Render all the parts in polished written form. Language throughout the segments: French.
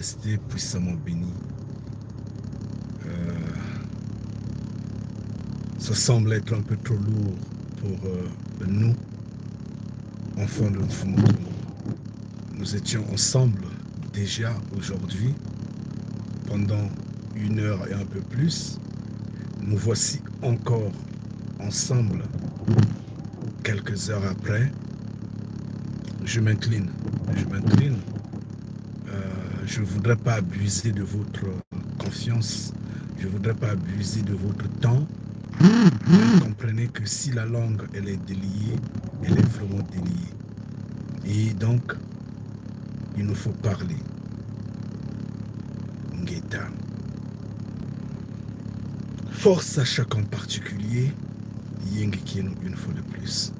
Restez puissamment béni. Ça semble être un peu trop lourd pour nous, enfants de Mfumu. Nous étions ensemble déjà aujourd'hui, pendant 1 heure et un peu plus. Nous voici encore ensemble quelques heures après. Je m'incline. Je ne voudrais pas abuser de votre confiance. Je ne voudrais pas abuser de votre temps. Mais comprenez que si la langue, elle est déliée, elle est vraiment déliée. Et donc, il nous faut parler. Ngeta. Force à chacun particulier, Yengekino une fois de plus.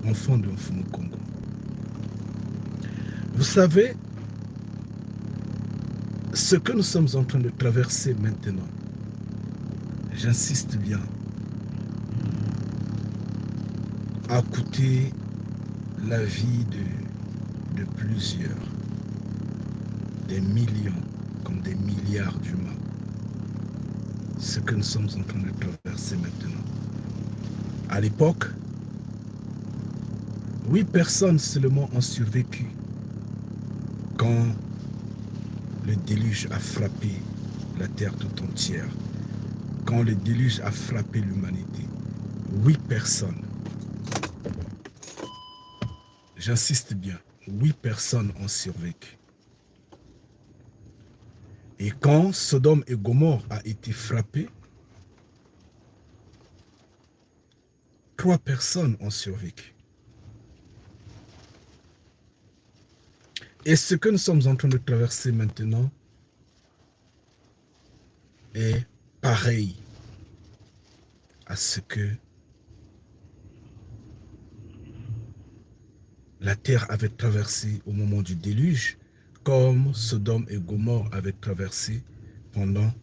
Enfant de Mfumu Congo. Vous savez, ce que nous sommes en train de traverser maintenant, j'insiste bien, a coûté la vie de plusieurs, des millions comme des milliards d'humains. Ce que nous sommes en train de traverser maintenant. À l'époque, 8 personnes seulement ont survécu quand le déluge a frappé la terre tout entière. Quand le déluge a frappé l'humanité. 8 personnes. J'insiste bien, 8 personnes ont survécu. Et quand Sodome et Gomorrhe a été frappé, 3 personnes ont survécu. Et ce que nous sommes en train de traverser maintenant est pareil à ce que la terre avait traversé au moment du déluge, comme Sodome et Gomorrhe avaient traversé pendant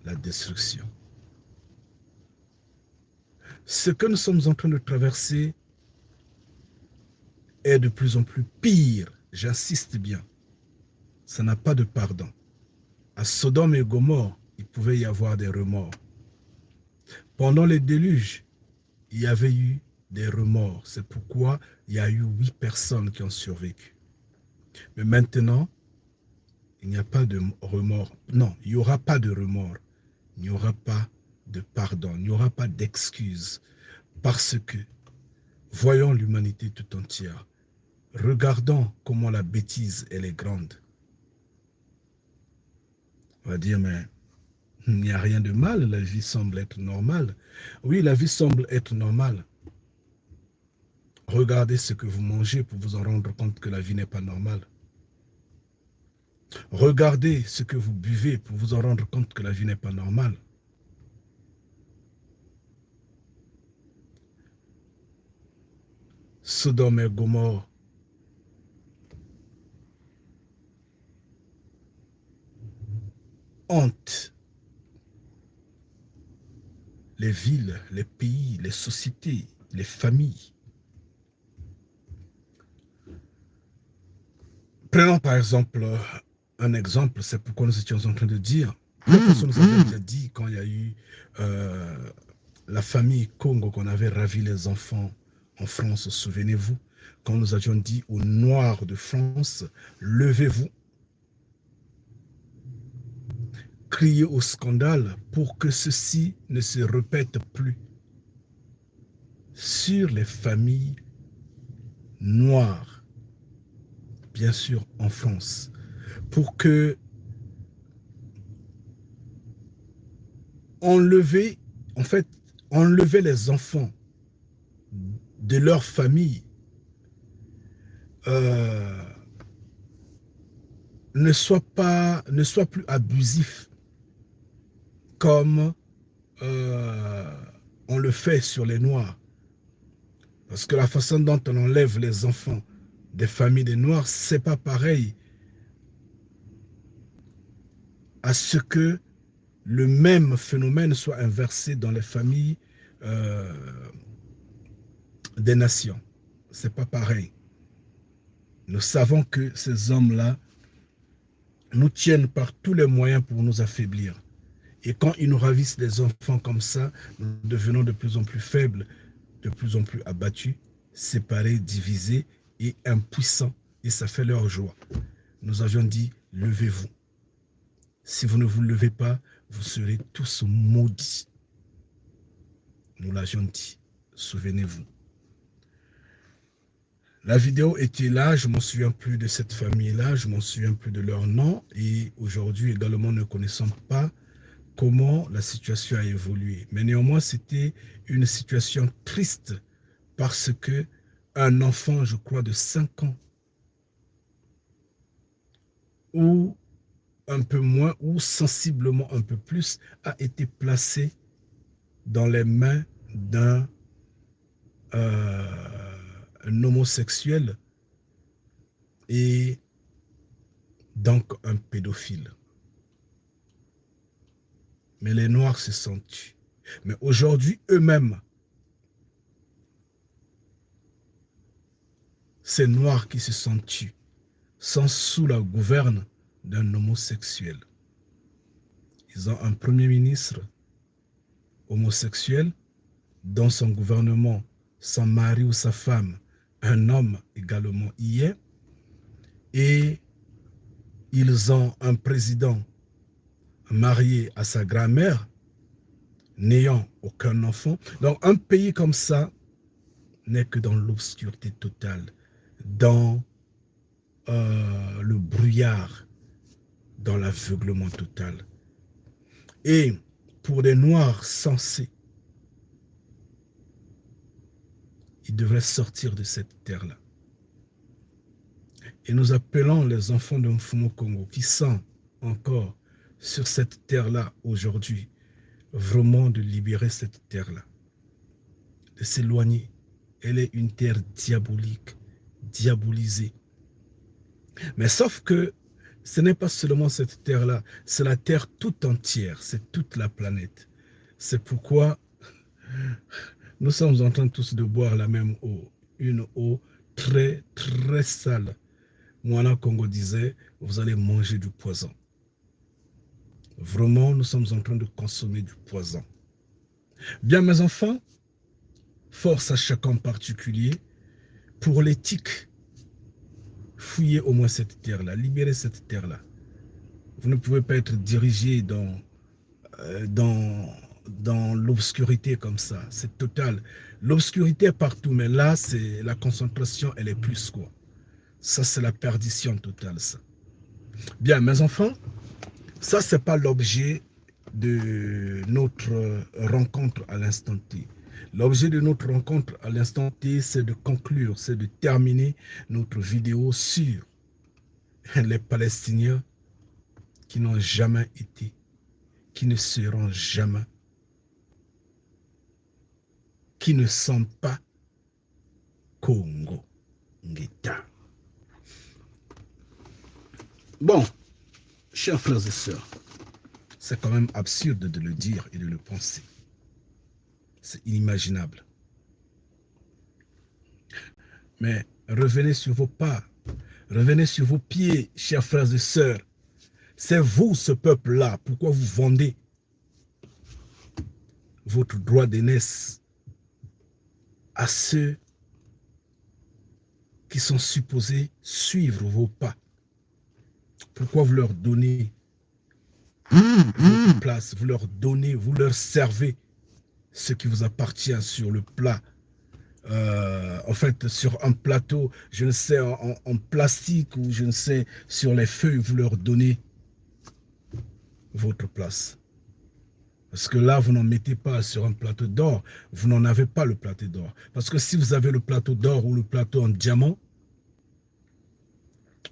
la destruction. Ce que nous sommes en train de traverser est de plus en plus pire, j'insiste bien. Ça n'a pas de pardon. À Sodome et Gomorrhe, il pouvait y avoir des remords. Pendant les déluges, il y avait eu des remords. C'est pourquoi il y a eu 8 personnes qui ont survécu. Mais maintenant, il n'y a pas de remords. Non, il n'y aura pas de remords. Il n'y aura pas de pardon. Il n'y aura pas d'excuses. Parce que, voyons l'humanité tout entière. Regardons comment la bêtise, elle est grande. On va dire, mais il n'y a rien de mal, la vie semble être normale. Oui, la vie semble être normale. Regardez ce que vous mangez pour vous en rendre compte que la vie n'est pas normale. Regardez ce que vous buvez pour vous en rendre compte que la vie n'est pas normale. Sodome et Gomorrhe. Honte. Les villes, les pays, les sociétés, les familles. Prenons par exemple un exemple, c'est pourquoi nous étions en train de dire. La personne nous avait déjà dit quand il y a eu la famille Congo qu'on avait ravi les enfants en France, souvenez-vous, quand nous avions dit aux Noirs de France, levez-vous, criez au scandale pour que ceci ne se répète plus sur les familles noires, bien sûr en France, pour que enlever les enfants de leur famille ne soit plus abusif comme on le fait sur les Noirs. Parce que la façon dont on enlève les enfants des familles des Noirs, c'est pas pareil à ce que le même phénomène soit inversé dans les familles des nations. C'est pas pareil. Nous savons que ces hommes-là nous tiennent par tous les moyens pour nous affaiblir. Et quand ils nous ravissent des enfants comme ça, nous devenons de plus en plus faibles, de plus en plus abattus, séparés, divisés et impuissants. Et ça fait leur joie. Nous avions dit, levez-vous. Si vous ne vous levez pas, vous serez tous maudits. Nous l'avions dit, souvenez-vous. La vidéo était là, je ne m'en souviens plus de cette famille-là, je ne m'en souviens plus de leur nom. Et aujourd'hui également, ne connaissons pas comment la situation a évolué. Mais néanmoins, c'était une situation triste parce que un enfant, je crois, de 5 ans, ou un peu moins, ou sensiblement un peu plus, a été placé dans les mains d'un homosexuel et donc un pédophile. Mais les Noirs se sont tués. Mais aujourd'hui, eux-mêmes, ces Noirs qui se sont tués sont sous la gouverne d'un homosexuel. Ils ont un premier ministre homosexuel dans son gouvernement, son mari ou sa femme, un homme également y est, et ils ont un président marié à sa grand-mère, n'ayant aucun enfant. Donc un pays comme ça n'est que dans l'obscurité totale, dans le brouillard, dans l'aveuglement total. Et pour les Noirs sensés, ils devraient sortir de cette terre-là. Et nous appelons les enfants de Mfumu Congo qui sont encore sur cette terre-là aujourd'hui, vraiment de libérer cette terre-là, de s'éloigner. Elle est une terre diabolique, diabolisée. Mais sauf que ce n'est pas seulement cette terre-là, c'est la terre tout entière, c'est toute la planète. C'est pourquoi nous sommes en train tous de boire la même eau, une eau très, très sale. Moana Congo disait, vous allez manger du poison. Vraiment, nous sommes en train de consommer du poison. Bien, mes enfants, force à chacun en particulier, pour l'éthique, fouillez au moins cette terre-là, libérez cette terre-là. Vous ne pouvez pas être dirigé dans l'obscurité comme ça, c'est total. L'obscurité est partout, mais là, c'est la concentration, elle est plus quoi. Ça, c'est la perdition totale, ça. Bien, mes enfants, ça, ce n'est pas l'objet de notre rencontre à l'instant T. L'objet de notre rencontre à l'instant T, c'est de conclure, c'est de terminer notre vidéo sur les Palestiniens qui n'ont jamais été, qui ne seront jamais, qui ne sont pas Congo Ngeta. Bon, chers frères et sœurs, c'est quand même absurde de le dire et de le penser. C'est inimaginable. Mais revenez sur vos pas, revenez sur vos pieds, chers frères et sœurs. C'est vous, ce peuple-là. Pourquoi vous vendez votre droit d'aînesse à ceux qui sont supposés suivre vos pas? Pourquoi vous leur donnez votre place, vous leur donnez, vous leur servez ce qui vous appartient sur le plat, en fait sur un plateau, je ne sais, en plastique ou je ne sais, sur les feuilles, vous leur donnez votre place. Parce que là, vous n'en mettez pas sur un plateau d'or, vous n'en avez pas le plateau d'or. Parce que si vous avez le plateau d'or ou le plateau en diamant,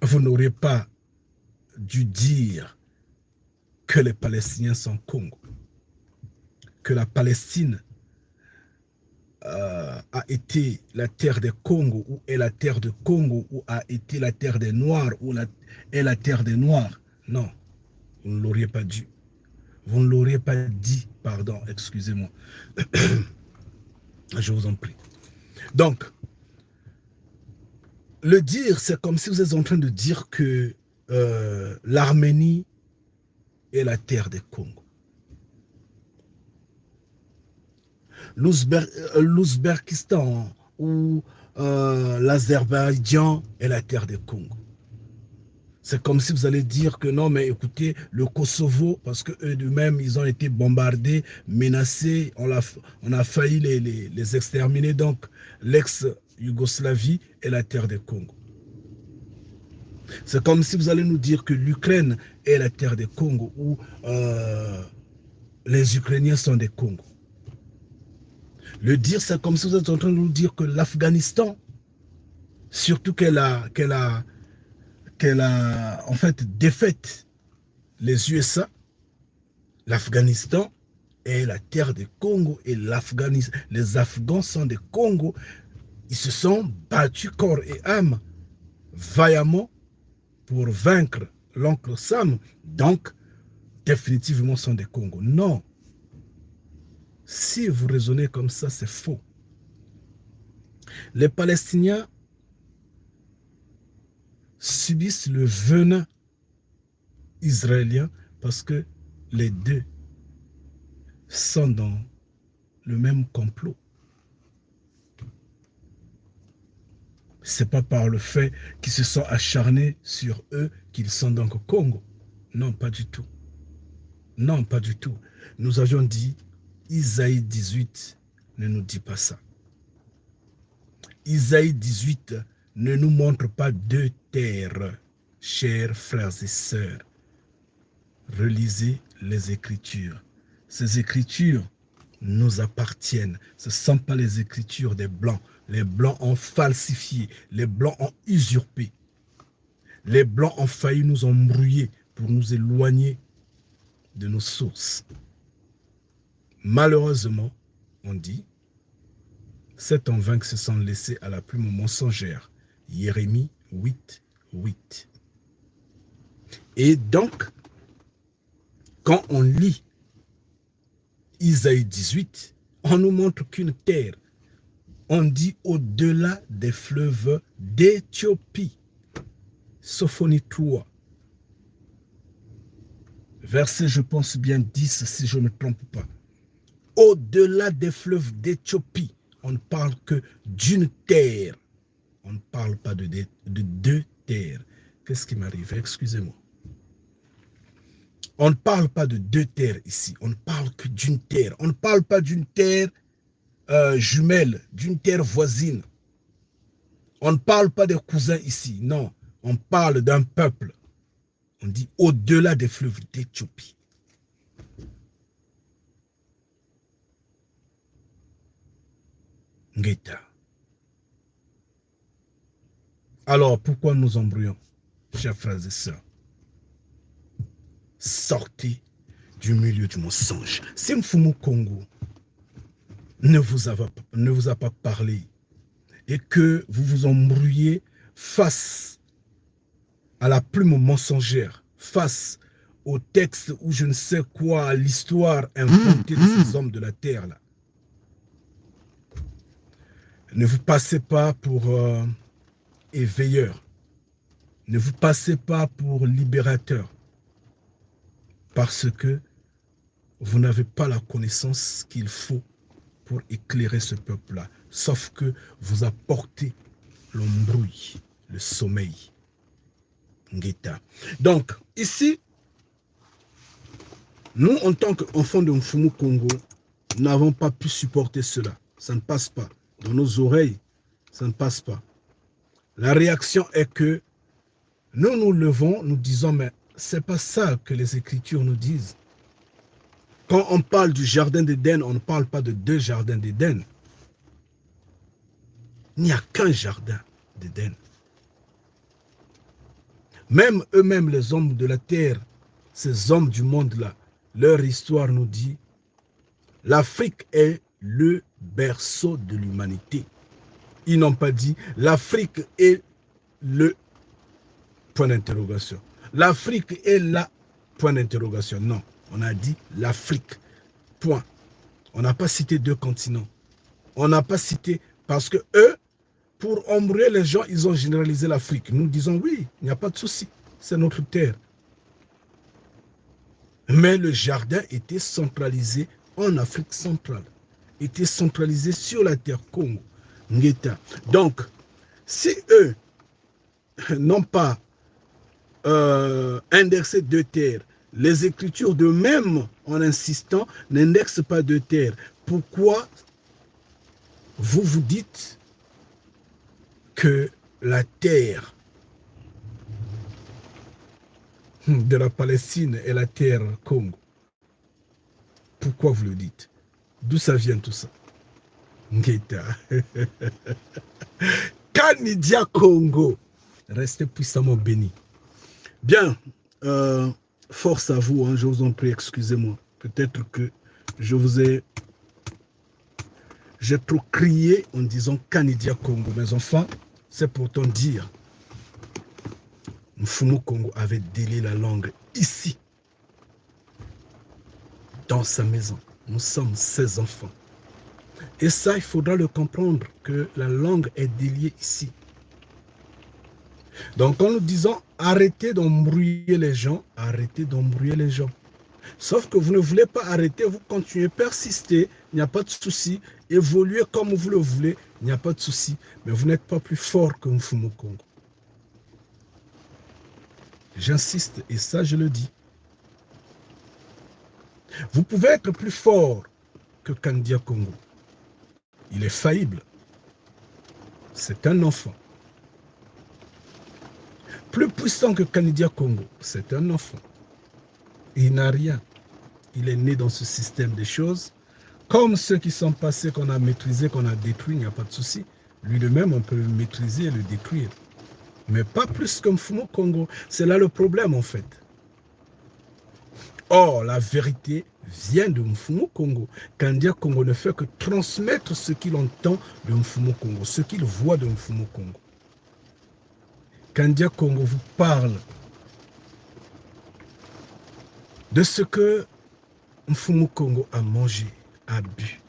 vous n'aurez pas dû dire que les Palestiniens sont Congo, que la Palestine a été la terre des Congo, ou est la terre de Congo, ou a été la terre des Noirs, ou est la terre des Noirs. Non, vous ne l'auriez pas dû. Vous ne l'auriez pas dit, pardon, excusez-moi. Je vous en prie. Donc, le dire, c'est comme si vous êtes en train de dire que l'Arménie est la terre des Congo. L'Ouzbékistan ou l'Azerbaïdjan est la terre des Congo. C'est comme si vous allez dire que non, mais écoutez, le Kosovo, parce qu'eux-mêmes, ils ont été bombardés, menacés, on a failli les exterminer. Donc, l'ex-Yougoslavie est la terre des Congo. C'est comme si vous allez nous dire que l'Ukraine est la terre des Congo ou les Ukrainiens sont des Congos. Le dire, c'est comme si vous êtes en train de nous dire que l'Afghanistan, surtout qu'elle a en fait défaite les USA, l'Afghanistan est la terre des Congo et les Afghans sont des Congos. Ils se sont battus corps et âme vaillamment pour vaincre l'oncle Sam. Donc, définitivement, sont des Congos. Non. Si vous raisonnez comme ça, c'est faux. Les Palestiniens subissent le venin israélien parce que les deux sont dans le même complot. Ce n'est pas par le fait qu'ils se sont acharnés sur eux qu'ils sont donc au Congo. Non, pas du tout. Non, pas du tout. Nous avions dit, Isaïe 18 ne nous dit pas ça. Isaïe 18 ne nous montre pas deux terres, chers frères et sœurs. Relisez les Écritures. Ces Écritures nous appartiennent. Ce ne sont pas les Écritures des Blancs. Les Blancs ont falsifié. Les Blancs ont usurpé. Les Blancs ont failli nous embrouiller pour nous éloigner de nos sources. Malheureusement, on dit, c'est en vain que se sont laissés à la plume mensongère. Jérémie 8, 8. Et donc, quand on lit Isaïe 18, on nous montre qu'une terre, on dit au-delà des fleuves d'Éthiopie. Sophonie 3. Verset, je pense bien 10, si je ne me trompe pas. Au-delà des fleuves d'Éthiopie, on ne parle que d'une terre. On ne parle pas de deux terres. Qu'est-ce qui m'arrive? Excusez-moi. On ne parle pas de deux terres ici. On ne parle que d'une terre. On ne parle pas d'une terre jumelle, d'une terre voisine. On ne parle pas des cousins ici. Non, on parle d'un peuple. On dit au-delà des fleuves d'Éthiopie. Ngeta. Alors, pourquoi nous embrouillons, chers frères et sœurs? Sortez du milieu du mensonge. Si Mfumu Congo ne vous a pas parlé et que vous vous embrouillez face à la plume mensongère, face au texte ou je ne sais quoi, à l'histoire inventée de ces hommes de la terre là, ne vous passez pas pour éveilleur, ne vous passez pas pour libérateur, parce que vous n'avez pas la connaissance qu'il faut pour éclairer ce peuple-là, sauf que vous apportez l'embrouille, le sommeil. Ngeta. Donc, ici, nous, en tant qu'enfants de Mfumu Congo, n'avons pas pu supporter cela. Ça ne passe pas. Dans nos oreilles, ça ne passe pas. La réaction est que nous nous levons, nous disons, mais ce n'est pas ça que les Écritures nous disent. Quand on parle du jardin d'Éden, on ne parle pas de deux jardins d'Éden. Il n'y a qu'un jardin d'Éden. Même eux-mêmes, les hommes de la terre, ces hommes du monde-là, leur histoire nous dit, l'Afrique est le berceau de l'humanité. Ils n'ont pas dit, l'Afrique est le point d'interrogation. L'Afrique est la point d'interrogation. Non, on a dit l'Afrique. Point. On n'a pas cité deux continents. On n'a pas cité, parce que eux, pour embrouiller les gens, ils ont généralisé l'Afrique. Nous disons oui, il n'y a pas de souci, c'est notre terre. Mais le jardin était centralisé en Afrique centrale, était centralisé sur la terre Congo, Ngeta. Donc, si eux n'ont pas indexé deux terres, les Écritures de même, en insistant, n'indexent pas deux terres. Pourquoi vous vous dites que la terre de la Palestine est la terre Congo? Pourquoi vous le dites? D'où ça vient tout ça? Ngeta. Kanidia Congo. Restez puissamment bénis. Bien, force à vous, hein, je vous en prie, excusez-moi. Peut-être que j'ai trop crié en disant Kanidia Congo. Mais enfin, c'est pourtant dire. Mfumu Congo avait délié la langue ici, dans sa maison. Nous sommes ses enfants. Et ça, il faudra le comprendre, que la langue est déliée ici. Donc, quand nous disons arrêtez d'embrouiller les gens, arrêtez d'embrouiller les gens. Sauf que vous ne voulez pas arrêter, vous continuez, persister, il n'y a pas de souci. Évoluez comme vous le voulez, il n'y a pas de souci. Mais vous n'êtes pas plus fort que Mfumu Congo. J'insiste, et ça je le dis. Vous pouvez être plus fort que Kanidia Congo. Il est faillible. C'est un enfant. Plus puissant que Kanidia Congo, c'est un enfant. Il n'a rien. Il est né dans ce système des choses. Comme ceux qui sont passés, qu'on a maîtrisés, qu'on a détruits, il n'y a pas de souci. Lui de même, on peut le maîtriser et le détruire. Mais pas plus que Mfumu Congo. C'est là le problème en fait. Or, la vérité vient de Mfumu Congo. Kanidia Congo ne fait que transmettre ce qu'il entend de Mfumu Congo, ce qu'il voit de Mfumu Congo. Kanidia Congo vous parle de ce que Mfumu Congo a mangé, a bu.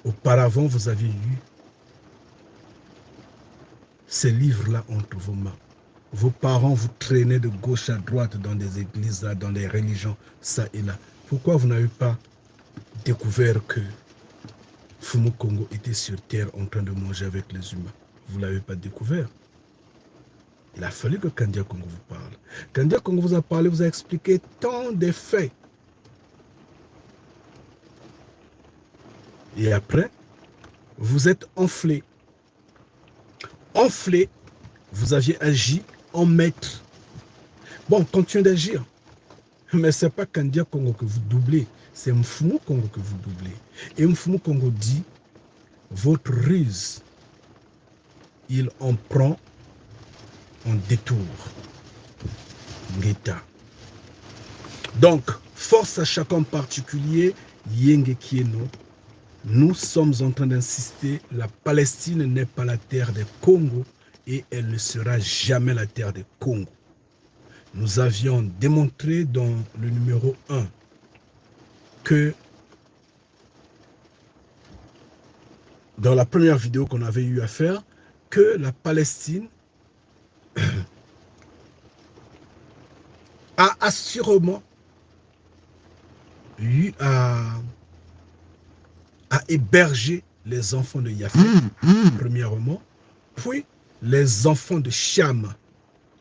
Auparavant, vous aviez eu ces livres-là entre vos mains. Vos parents vous traînaient de gauche à droite dans des églises, dans des religions, ça et là. Pourquoi vous n'avez pas découvert que Mfumu Congo était sur terre en train de manger avec les humains? Vous ne l'avez pas découvert. Il a fallu que Kanidia Congo vous parle. Kanidia Congo vous a parlé, vous a expliqué tant de faits. Et après, vous êtes enflé. Enflé, vous aviez agi en maître. Bon, continuez d'agir. Mais ce n'est pas Kanidia Congo que vous doublez, c'est Mfumu Congo que vous doublez. Et Mfumu Congo dit, votre ruse, il en prend en détour. Ngeta. Donc, force à chacun particulier, Yenge Kieno, nous sommes en train d'insister, la Palestine n'est pas la terre des Congo et elle ne sera jamais la terre des Congo. Nous avions démontré dans le numéro 1 que dans la première vidéo qu'on avait eu à faire, que la Palestine a assurément eu à héberger les enfants de Yafet, premièrement, puis les enfants de Cham,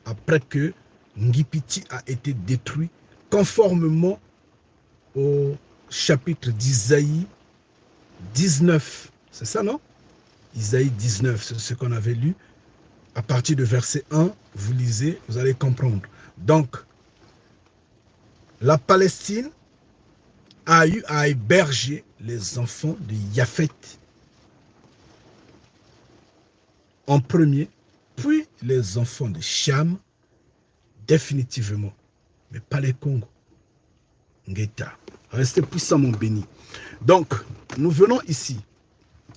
après que Ngipiti a été détruit, conformément au chapitre d'Isaïe 19. C'est ça, non? Isaïe 19, c'est ce qu'on avait lu. À partir de verset 1, vous lisez, vous allez comprendre. Donc, la Palestine a eu à héberger les enfants de Yafet en premier, puis les enfants de Cham, définitivement, mais pas les Congo. Ngeta, restez puissamment bénis. Donc, nous venons ici.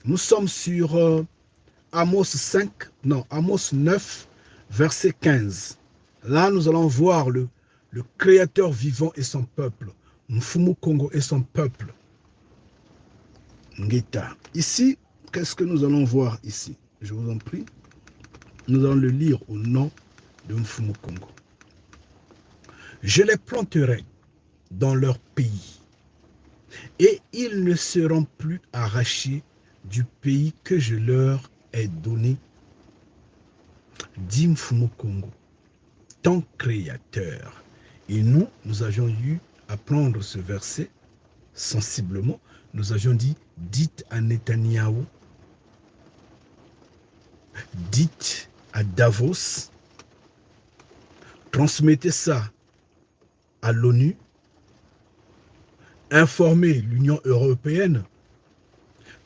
Nous sommes sur Amos 9, verset 15. Là, nous allons voir le Créateur vivant et son peuple. Mfumu Congo et son peuple. Ngeta. Ici, qu'est-ce que nous allons voir ici? Je vous en prie. Nous allons le lire au nom de Mfumu Kongo. Je les planterai dans leur pays, et ils ne seront plus arrachés du pays que je leur ai donné, dit Mfumu Kongo, ton créateur. Et nous avions eu à prendre ce verset sensiblement. Nous avions dit, dites à Netanyahou, dites à Davos, transmettez ça à l'ONU, informez l'Union européenne,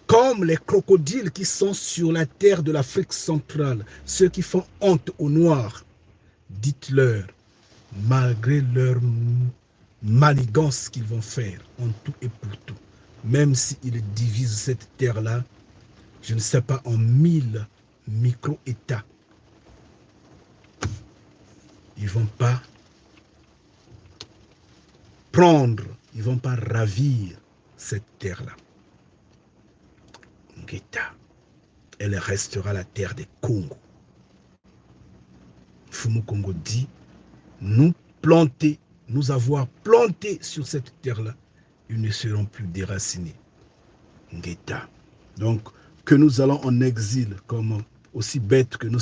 comme les crocodiles qui sont sur la terre de l'Afrique centrale, ceux qui font honte aux Noirs, dites-leur, malgré leur manigance qu'ils vont faire en tout et pour tout, même s'ils divisent cette terre-là, je ne sais pas, en 1000 micro-États, ils ne vont pas prendre, ils ne vont pas ravir cette terre-là. Ngeta, elle restera la terre des Congo. Mfumu Kongo dit, nous avoir planté sur cette terre-là, ils ne seront plus déracinés. Ngeta. Donc, que nous allons en exil, comme aussi bêtes que nous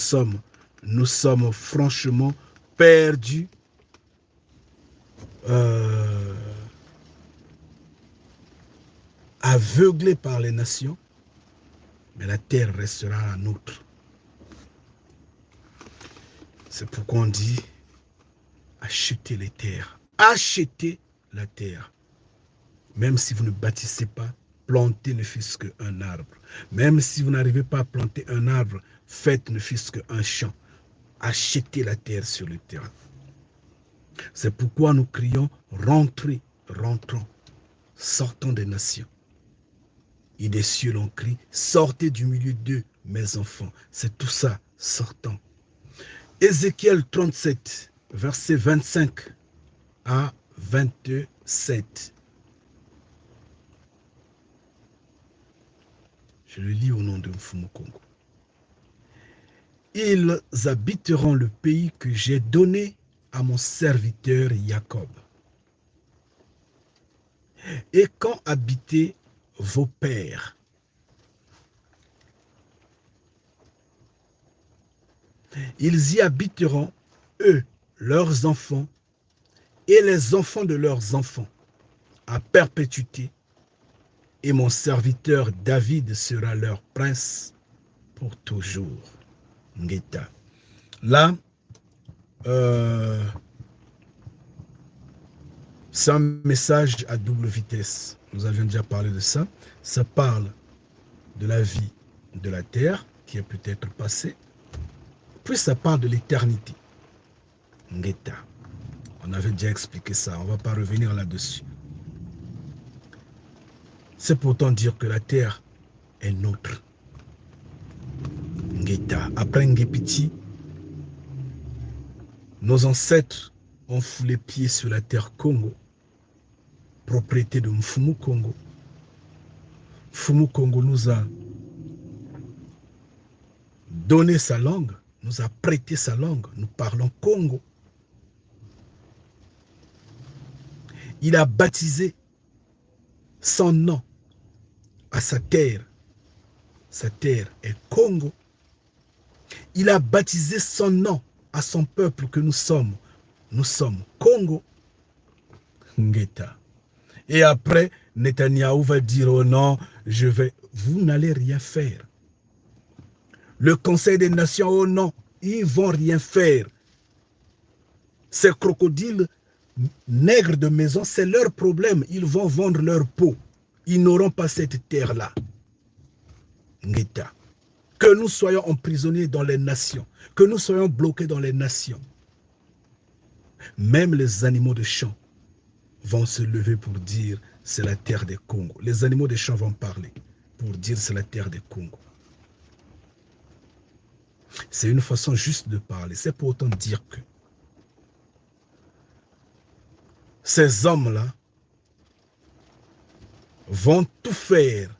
sommes franchement perdus, aveuglés par les nations, mais la terre restera la nôtre. C'est pourquoi on dit, achetez les terres, achetez la terre. Même si vous ne bâtissez pas, plantez ne fût-ce qu'un arbre. Même si vous n'arrivez pas à planter un arbre, faites ne fût-ce qu'un champ. Achetez la terre sur le terrain. C'est pourquoi nous crions, rentrez, rentrons, sortons des nations. Et des cieux l'on crie, sortez du milieu d'eux, mes enfants. C'est tout ça, sortons. Ézéchiel 37, versets 25 à 27. Je le lis au nom de Mfumu Kongo. Ils habiteront le pays que j'ai donné à mon serviteur Jacob. Et quand habitaient vos pères, ils y habiteront, eux, leurs enfants, et les enfants de leurs enfants, à perpétuité, et mon serviteur David sera leur prince pour toujours. Ngeta. Là, c'est un message à double vitesse. Nous avions déjà parlé de ça. Ça parle de la vie de la terre qui est peut-être passée. Puis ça parle de l'éternité. Ngeta. On avait déjà expliqué ça. On ne va pas revenir là-dessus. C'est pourtant dire que la terre est nôtre. Ngeta. Après Ngepiti, nos ancêtres ont foulé pied sur la terre Congo, propriété de Mfumu Kongo. Mfumu Kongo nous a donné sa langue, nous a prêté sa langue. Nous parlons Congo. Il a baptisé son nom à sa terre. Sa terre est Congo. Il a baptisé son nom à son peuple que nous sommes. Nous sommes Congo. Ngeta. Et après, Netanyahou va dire, oh non, vous n'allez rien faire. Le Conseil des Nations, oh non, ils ne vont rien faire. Ces crocodiles nègres de maison, c'est leur problème. Ils vont vendre leur peau. Ils n'auront pas cette terre-là. Ngeta. Que nous soyons emprisonnés dans les nations, que nous soyons bloqués dans les nations. Même les animaux de champ vont se lever pour dire c'est la terre des Congo. Les animaux des champs vont parler pour dire c'est la terre des Congo. C'est une façon juste de parler. C'est pour autant dire que ces hommes-là vont tout faire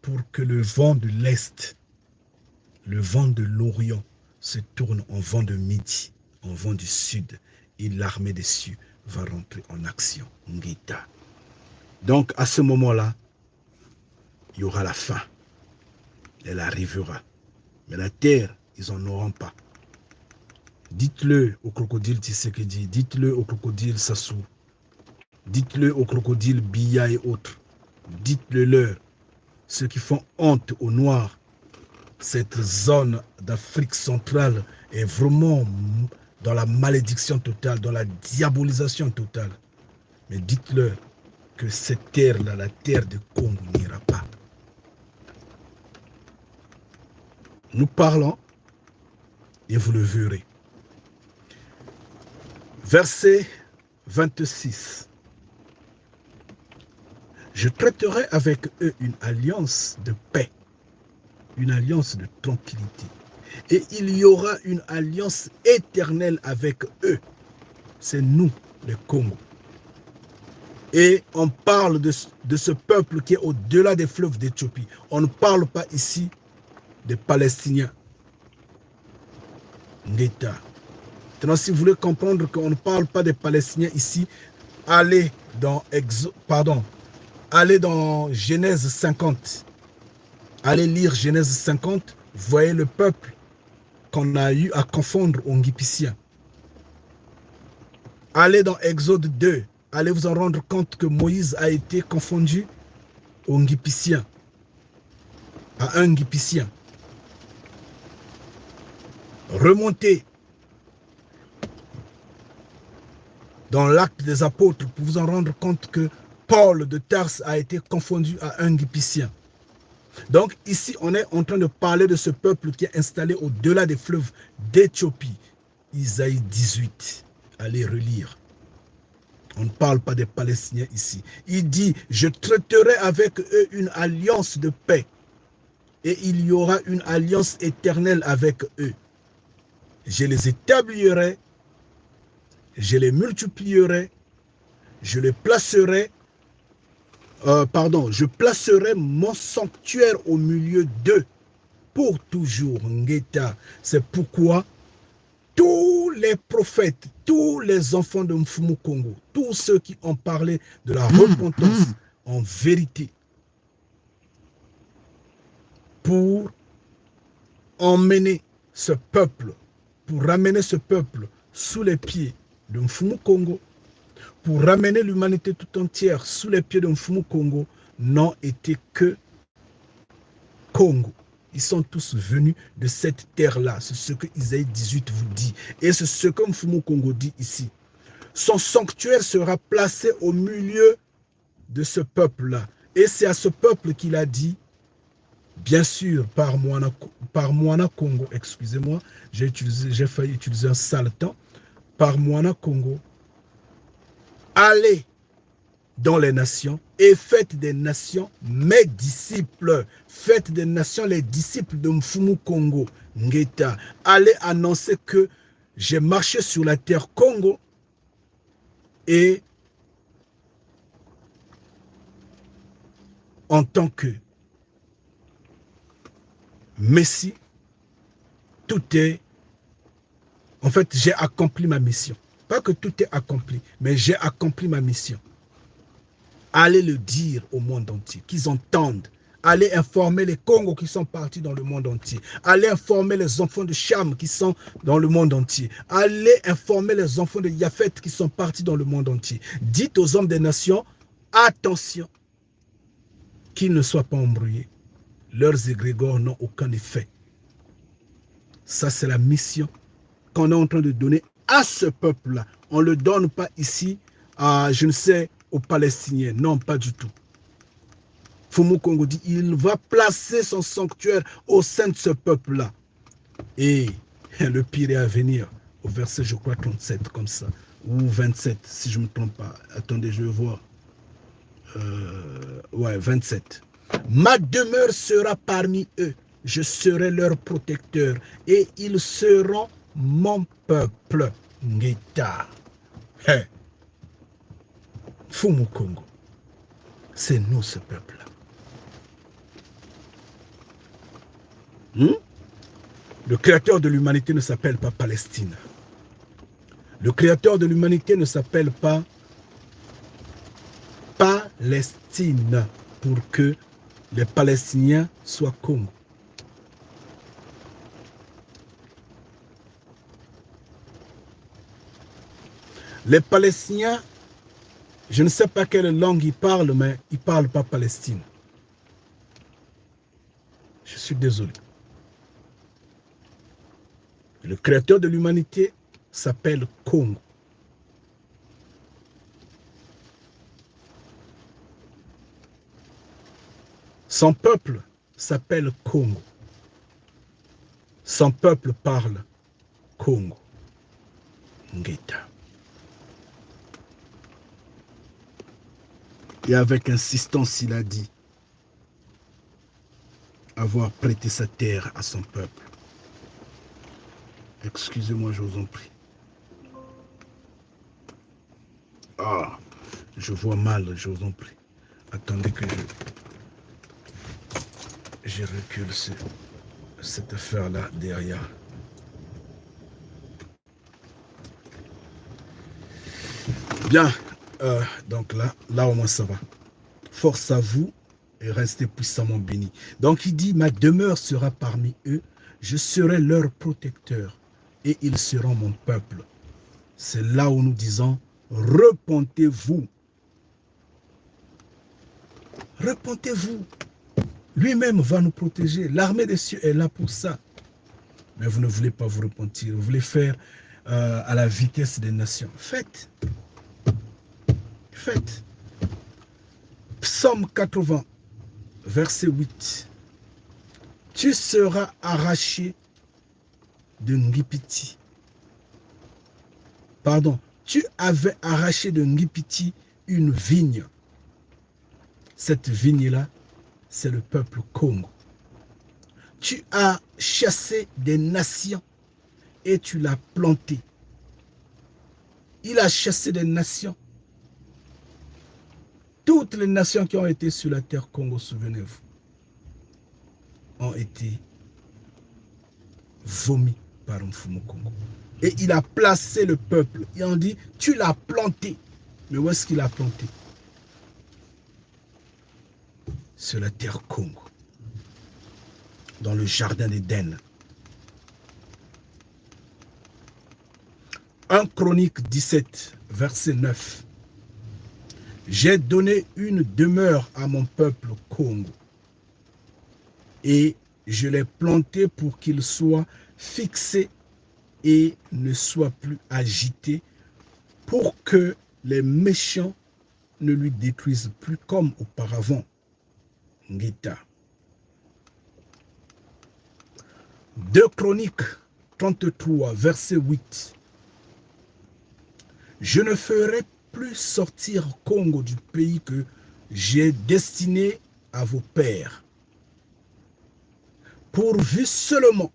pour que le vent de l'Est, le vent de l'Orient se tourne en vent de midi, en vent du sud, et l'armée des cieux va rentrer en action. Ngeta. Donc, à ce moment-là, il y aura la fin. Elle arrivera. Mais la terre, ils n'en auront pas. Dites-le au crocodile Tshisekedi, dites-le au crocodile Sassou, dites-le au crocodile Biya et autres. Dites-le leur, ceux qui font honte aux Noirs. Cette zone d'Afrique centrale est vraiment dans la malédiction totale, dans la diabolisation totale. Mais dites-leur que cette terre-là, la terre de Congo, n'ira pas. Nous parlons et vous le verrez. Verset 26. Je traiterai avec eux une alliance de paix, une alliance de tranquillité. Et il y aura une alliance éternelle avec eux. C'est nous, les Congo. Et on parle de ce peuple qui est au-delà des fleuves d'Éthiopie. On ne parle pas ici des Palestiniens. Ngeta. Maintenant, si vous voulez comprendre qu'on ne parle pas des Palestiniens ici, allez dans Genèse 50. Allez lire Genèse 50. Vous voyez le peuple qu'on a eu à confondre aux Ngipiciens. Allez dans Exode 2. Allez vous en rendre compte que Moïse a été confondu aux Ngipiciens. À un Ngipicien. Remontez dans l'Acte des Apôtres pour vous en rendre compte que Paul de Tarse a été confondu à un Ngipicien. Donc ici, on est en train de parler de ce peuple qui est installé au-delà des fleuves d'Éthiopie. Isaïe 18. Allez relire. On ne parle pas des Palestiniens ici. Il dit, je traiterai avec eux une alliance de paix. Et il y aura une alliance éternelle avec eux. Je les établirai, je les multiplierai, je les placerai, je placerai mon sanctuaire au milieu d'eux pour toujours. Ngeta. C'est pourquoi tous les prophètes, tous les enfants de Mfumu Congo, tous ceux qui ont parlé de la repentance en vérité, pour emmener ce peuple, pour ramener ce peuple sous les pieds de Mfumu Congo, pour ramener l'humanité tout entière sous les pieds de Mfumu Congo, n'ont été que Congo. Ils sont tous venus de cette terre-là. C'est ce que Isaïe 18 vous dit. Et c'est ce que Mfumu Congo dit ici. Son sanctuaire sera placé au milieu de ce peuple-là. Et c'est à ce peuple qu'il a dit, bien sûr, par Moana Congo, excusez-moi, j'ai failli utiliser un sale temps, par Moana Congo, allez dans les nations et faites des nations mes disciples. Faites des nations les disciples de Mfumu Congo. Ngeta. Allez annoncer que j'ai marché sur la terre Congo et en tant que Messie, tout est... En fait, j'ai accompli ma mission. Pas que tout est accompli, mais j'ai accompli ma mission. Allez le dire au monde entier, qu'ils entendent. Allez informer les Congos qui sont partis dans le monde entier. Allez informer les enfants de Cham qui sont dans le monde entier. Allez informer les enfants de Yafet qui sont partis dans le monde entier. Dites aux hommes des nations, attention, qu'ils ne soient pas embrouillés. Leurs égrégores n'ont aucun effet. Ça, c'est la mission qu'on est en train de donner à ce peuple-là. On ne le donne pas ici à, je ne sais, aux Palestiniens. Non, pas du tout. Mfumu Congo dit, il va placer son sanctuaire au sein de ce peuple-là. Et le pire est à venir, au verset, je crois, 37, comme ça, ou 27, si je ne me trompe pas. Attendez, je vais voir. Ouais, 27. Ma demeure sera parmi eux. Je serai leur protecteur. Et ils seront mon peuple. Ngeta. Hey. Mfumu Congo. C'est nous ce peuple-là. Le créateur de l'humanité ne s'appelle pas Palestine. Le créateur de l'humanité ne s'appelle pas Palestine pour que les Palestiniens soient Congo. Les Palestiniens, je ne sais pas quelle langue ils parlent, mais ils ne parlent pas Palestine. Je suis désolé. Le créateur de l'humanité s'appelle Congo. Son peuple s'appelle Congo. Son peuple parle Congo. Ngeta. Et avec insistance, il a dit avoir prêté sa terre à son peuple. Excusez-moi, je vous en prie. Ah, je vois mal, je vous en prie. Attendez que je recule cette affaire-là derrière. Bien, donc là au moins ça va. Force à vous et restez puissamment bénis. Donc il dit, ma demeure sera parmi eux, je serai leur protecteur et ils seront mon peuple. C'est là où nous disons, repentez-vous. Repentez-vous. Lui-même va nous protéger. L'armée des cieux est là pour ça. Mais vous ne voulez pas vous repentir. Vous voulez faire à la vitesse des nations. Faites. Faites. Psaume 80, verset 8. Tu seras arraché de Ngipiti. Pardon. Tu avais arraché de Ngipiti une vigne. Cette vigne-là, c'est le peuple Congo. Tu as chassé des nations et tu l'as planté. Il a chassé des nations. Toutes les nations qui ont été sur la terre Congo, souvenez-vous, ont été vomies par Mfumu Congo. Et il a placé le peuple. Il en dit, tu l'as planté. Mais où est-ce qu'il a planté? Sur la terre Congo. Dans le jardin d'Éden. 1 Chronique 17, verset 9. J'ai donné une demeure à mon peuple Congo et je l'ai planté pour qu'il soit fixé et ne soit plus agité pour que les méchants ne lui détruisent plus comme auparavant. Ngita. 2 Chroniques 33, verset 8. Je ne ferai plus sortir Congo du pays que j'ai destiné à vos pères. Pourvu seulement,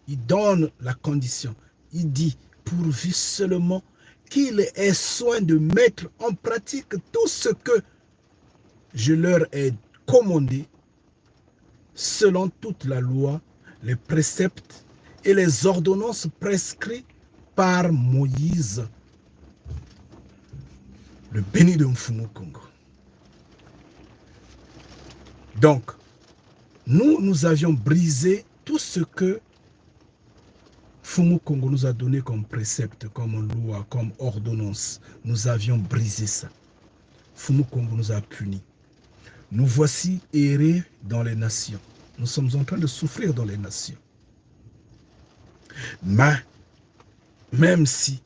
il donne la condition. Il dit, pourvu seulement qu'il ait soin de mettre en pratique tout ce que je leur ai commandé, selon toute la loi, les préceptes et les ordonnances prescrites par Moïse, le béni de Mfumu Congo. Donc, nous avions brisé tout ce que Mfumu Congo nous a donné comme précepte, comme loi, comme ordonnance. Nous avions brisé ça. Mfumu Congo nous a punis. Nous voici errés dans les nations. Nous sommes en train de souffrir dans les nations. Mais, même si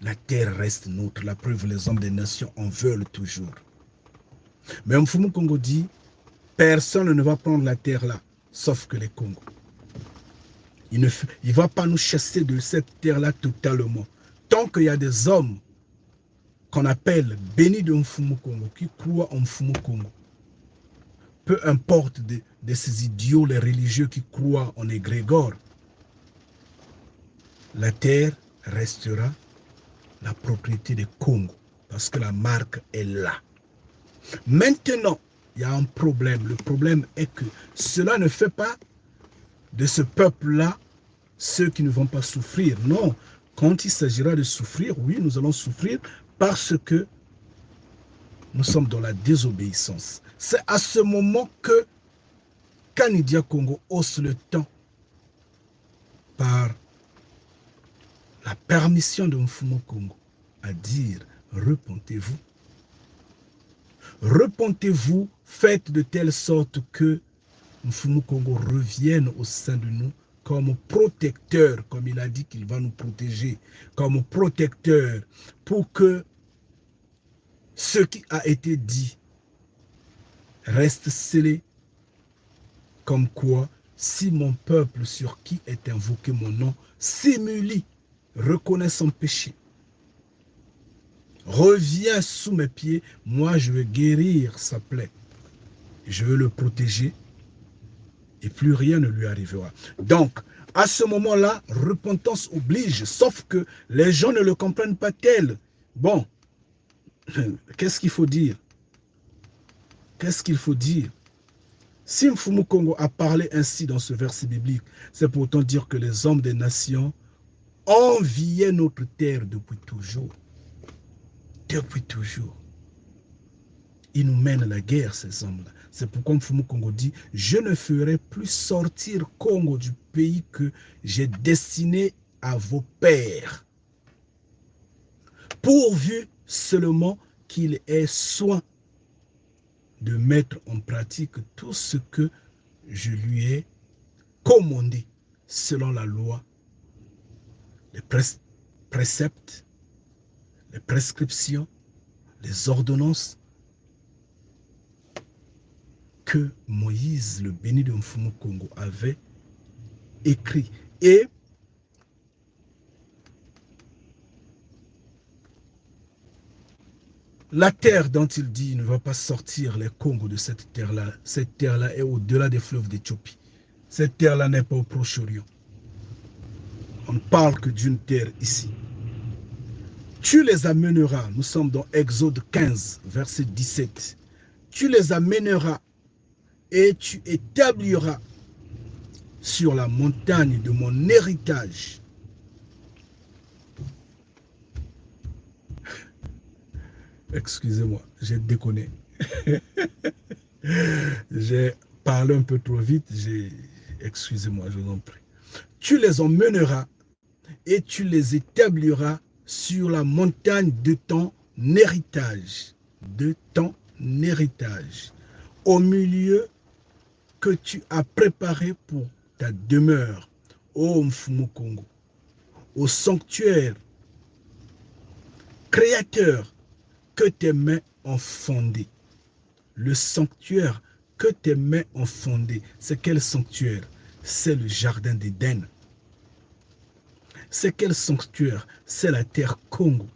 la terre reste nôtre, la preuve, les hommes des nations en veulent toujours. Mais Mfumu Congo dit, personne ne va prendre la terre là, sauf que les Congos. Il ne va pas nous chasser de cette terre-là totalement. Tant qu'il y a des hommes qu'on appelle bénis de Mfumu Congo, qui croient en Mfumu Congo, peu importe de ces idiots, les religieux qui croient en égrégore, la terre restera la propriété des Congo, parce que la marque est là. Maintenant, il y a un problème. Le problème est que cela ne fait pas de ce peuple-là ceux qui ne vont pas souffrir. Non, quand il s'agira de souffrir, oui, nous allons souffrir parce que nous sommes dans la désobéissance. C'est à ce moment que Kanidia Congo hausse le temps par la permission de Mfumu Congo à dire repentez-vous. Repentez-vous, faites de telle sorte que Mfumu Congo revienne au sein de nous comme protecteur, comme il a dit qu'il va nous protéger, comme protecteur pour que ce qui a été dit reste scellé, comme quoi, si mon peuple sur qui est invoqué mon nom s'humilie, reconnaît son péché, revient sous mes pieds, moi je vais guérir sa plaie, je vais le protéger et plus rien ne lui arrivera. Donc, à ce moment-là, repentance oblige, sauf que les gens ne le comprennent pas tel. Bon, qu'est-ce qu'il faut dire? Qu'est-ce qu'il faut dire? Si Mfumu Congo a parlé ainsi dans ce verset biblique, c'est pour autant dire que les hommes des nations enviaient notre terre depuis toujours. Depuis toujours. Ils nous mènent la guerre, ces hommes-là. C'est pourquoi Mfumu Congo dit, je ne ferai plus sortir Congo du pays que j'ai destiné à vos pères. Pourvu seulement qu'il ait soin de mettre en pratique tout ce que je lui ai commandé selon la loi, les préceptes, les prescriptions, les ordonnances que Moïse, le béni de Mfumu Congo, avait écrit. Et la terre dont il dit il ne va pas sortir les Congos de cette terre-là est au-delà des fleuves d'Éthiopie. Cette terre-là n'est pas au Proche-Orient. On ne parle que d'une terre ici. Tu les amèneras, nous sommes dans Exode 15, verset 17. Tu les amèneras et tu établiras sur la montagne de mon héritage. Excusez-moi, j'ai déconné. J'ai parlé un peu trop vite. Excusez-moi, je vous en prie. Tu les emmèneras et tu les établiras sur la montagne de ton héritage. De ton héritage. Au milieu que tu as préparé pour ta demeure, ô Mfumu Congo, au sanctuaire créateur que tes mains ont fondé. Le sanctuaire que tes mains ont fondé, c'est quel sanctuaire? C'est le jardin d'Éden. C'est quel sanctuaire? C'est la terre Congo.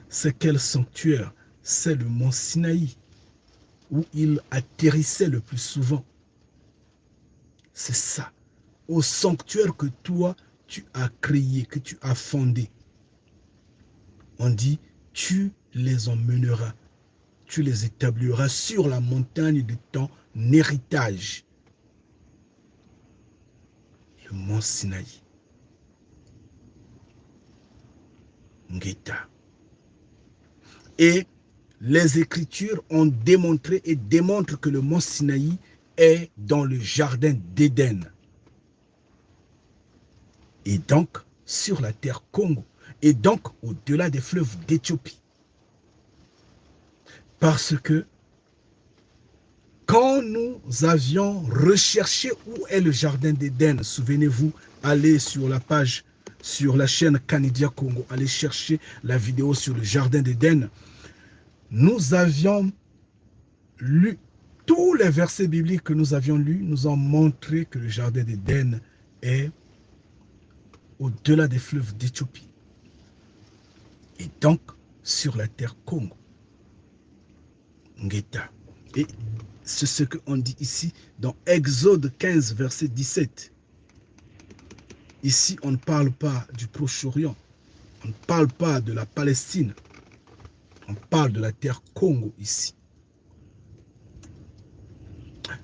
C'est quel sanctuaire? C'est le mont Sinaï, où il atterrissait le plus souvent. C'est ça. Au sanctuaire que toi, tu as créé, que tu as fondé. On dit, tu les emmèneras, tu les établiras sur la montagne de ton héritage. Le mont Sinaï. Ngeta. Et les Écritures ont démontré et démontrent que le mont Sinaï est dans le jardin d'Éden. Et donc, sur la terre Congo. Et donc, au-delà des fleuves d'Éthiopie. Parce que, quand nous avions recherché où est le jardin d'Éden, souvenez-vous, allez sur la page, sur la chaîne Kanidia Congo, allez chercher la vidéo sur le jardin d'Éden. Nous avions lu tous les versets bibliques que nous avions lus, nous ont montré que le jardin d'Éden est au-delà des fleuves d'Éthiopie. Et donc, sur la terre Congo. Ngeta. Et c'est ce qu'on dit ici dans Exode 15, verset 17. Ici, on ne parle pas du Proche-Orient. On ne parle pas de la Palestine. On parle de la terre Congo ici.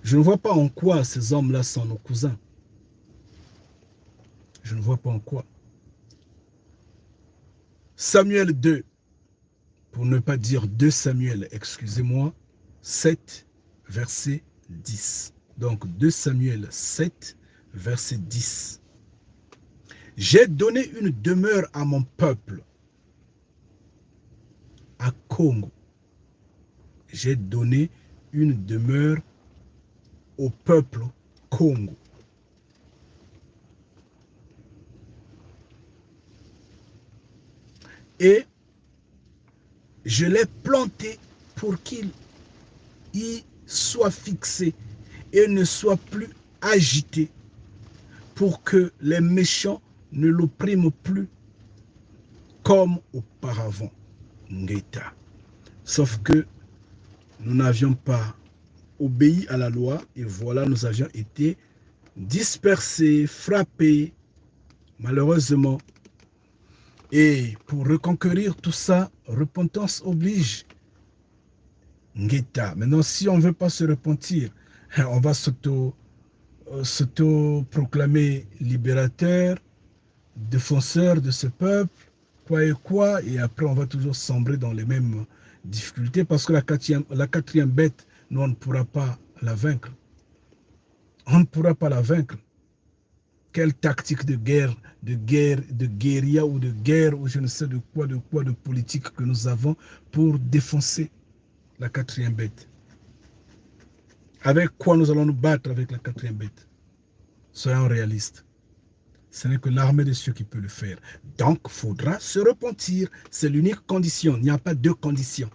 Je ne vois pas en quoi ces hommes-là sont nos cousins. Je ne vois pas en quoi. Samuel 2, pour ne pas dire 2 Samuel, excusez-moi, 7, verset 10. Donc 2 Samuel 7, verset 10. J'ai donné une demeure à mon peuple, à Congo. J'ai donné une demeure au peuple Congo. Et je l'ai planté pour qu'il y soit fixé et ne soit plus agité, pour que les méchants ne l'oppriment plus comme auparavant. Ngeta. Sauf que nous n'avions pas obéi à la loi et voilà, nous avions été dispersés, frappés, malheureusement. Et pour reconquérir tout ça, repentance oblige. Ngeta. Maintenant, si on ne veut pas se repentir, on va s'auto-proclamer libérateur, défenseur de ce peuple, quoi, et après on va toujours sombrer dans les mêmes difficultés parce que la quatrième bête, nous, on ne pourra pas la vaincre. On ne pourra pas la vaincre. Quelle tactique de guérilla ou de guerre ou je ne sais de politique que nous avons pour défoncer la quatrième bête. Avec quoi nous allons nous battre avec la quatrième bête? Soyons réalistes. Ce n'est que l'armée des cieux qui peut le faire. Donc, il faudra se repentir. C'est l'unique condition. Il n'y a pas deux conditions.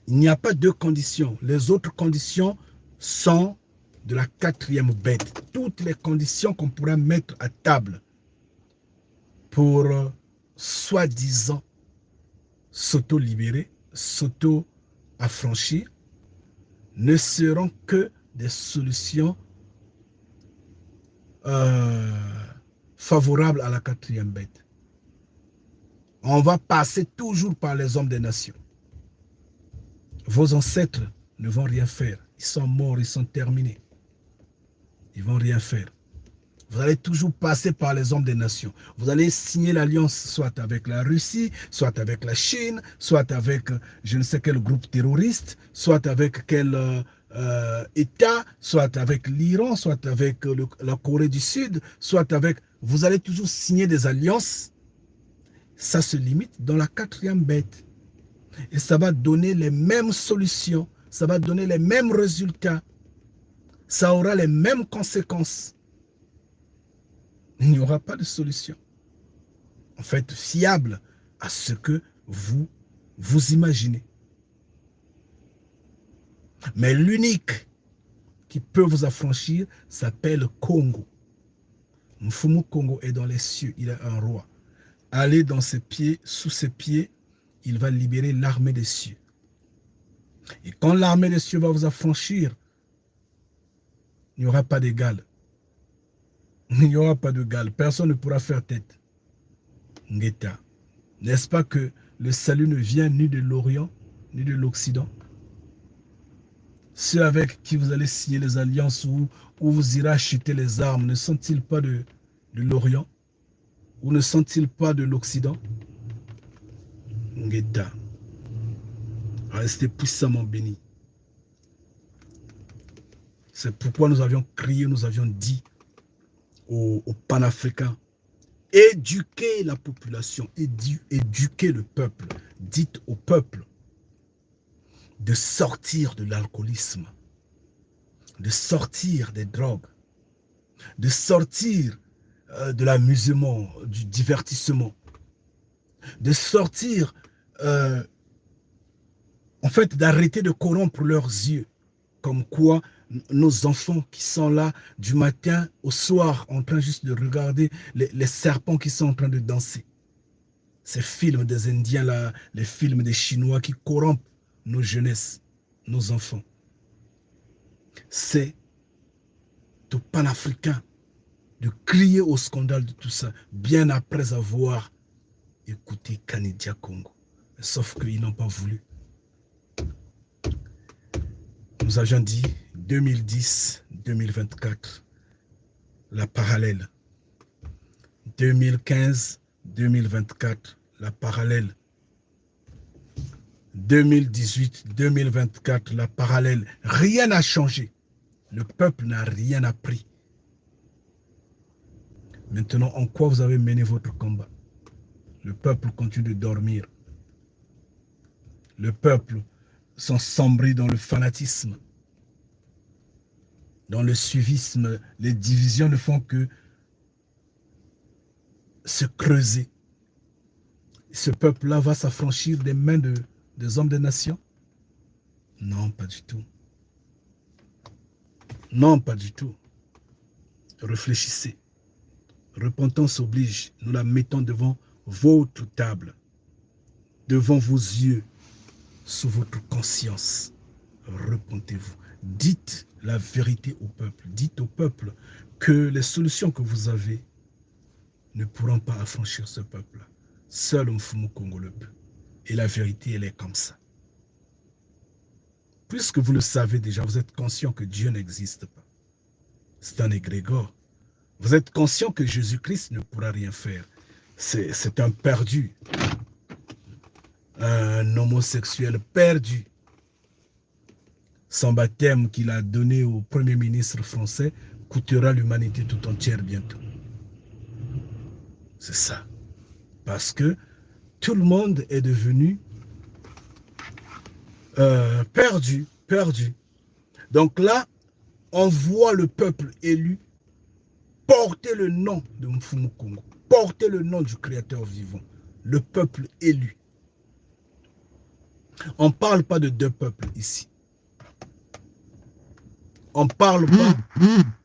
Il n'y a pas deux conditions. Les autres conditions sont de la quatrième bête. Toutes les conditions qu'on pourra mettre à table pour soi-disant s'auto-libérer, s'auto-affranchir, ne seront que des solutions favorables à la quatrième bête. On va passer toujours par les hommes des nations. Vos ancêtres ne vont rien faire. Ils sont morts, ils sont terminés. Ils ne vont rien faire. Vous allez toujours passer par les hommes des nations. Vous allez signer l'alliance soit avec la Russie, soit avec la Chine, soit avec je ne sais quel groupe terroriste, soit avec quel État, soit avec l'Iran, soit avec la Corée du Sud, soit avec... Vous allez toujours signer des alliances. Ça se limite dans la quatrième bête. Et ça va donner les mêmes solutions, ça va donner les mêmes résultats, ça aura les mêmes conséquences. Il n'y aura pas de solution. En fait, fiable à ce que vous imaginez. Mais l'unique qui peut vous affranchir s'appelle Congo. Mfumu Congo est dans les cieux, il est un roi. Allez dans ses pieds, sous ses pieds, il va libérer l'armée des cieux. Et quand l'armée des cieux va vous affranchir, il n'y aura pas d'égal. Il n'y aura pas d'égal. Personne ne pourra faire tête. Ngeta. N'est-ce pas que le salut ne vient ni de l'Orient, ni de l'Occident? Ceux avec qui vous allez signer les alliances où vous irez acheter les armes, ne sont-ils pas de l'Orient? Ou ne sont-ils pas de l'Occident? Ngeta. Restez puissamment bénis. C'est pourquoi nous avions crié, nous avions dit aux panafricains, éduquez la population, éduquez le peuple, dites au peuple de sortir de l'alcoolisme, de sortir des drogues, de sortir de l'amusement, du divertissement, de sortir, en fait, d'arrêter de corrompre leurs yeux, comme quoi nos enfants qui sont là du matin au soir en train juste de regarder les serpents qui sont en train de danser. Ces films des Indiens là, les films des Chinois qui corrompent nos jeunesses, nos enfants. C'est aux panafricains de crier au scandale de tout ça, bien après avoir écouté Kanidia Congo. Sauf qu'ils n'ont pas voulu. Nous avions dit, 2010-2024, la parallèle. 2015-2024, la parallèle. 2018-2024, la parallèle. Rien n'a changé. Le peuple n'a rien appris. Maintenant, en quoi vous avez mené votre combat? Le peuple continue de dormir. Le peuple s'ensombrit dans le fanatisme, dans le suivisme. Les divisions ne font que se creuser. Ce peuple-là va s'affranchir des mains des hommes des nations? Non, pas du tout. Non, pas du tout. Réfléchissez. Repentance oblige. Nous la mettons devant votre table, devant vos yeux, sous votre conscience. Repentez-vous. Dites la vérité au peuple. Dites au peuple que les solutions que vous avez ne pourront pas affranchir ce peuple. Seul Mfumu Kongo le peut. Et la vérité, elle est comme ça. Puisque vous le savez déjà, vous êtes conscient que Dieu n'existe pas. C'est un égrégore. Vous êtes conscient que Jésus-Christ ne pourra rien faire. C'est un perdu. Un homosexuel perdu. Son baptême qu'il a donné au Premier ministre français coûtera l'humanité tout entière bientôt. C'est ça. Parce que tout le monde est devenu perdu. Donc là, on voit le peuple élu porter le nom de Mfumu Kongo, porter le nom du Créateur vivant, le peuple élu. On ne parle pas de deux peuples ici. On ne parle pas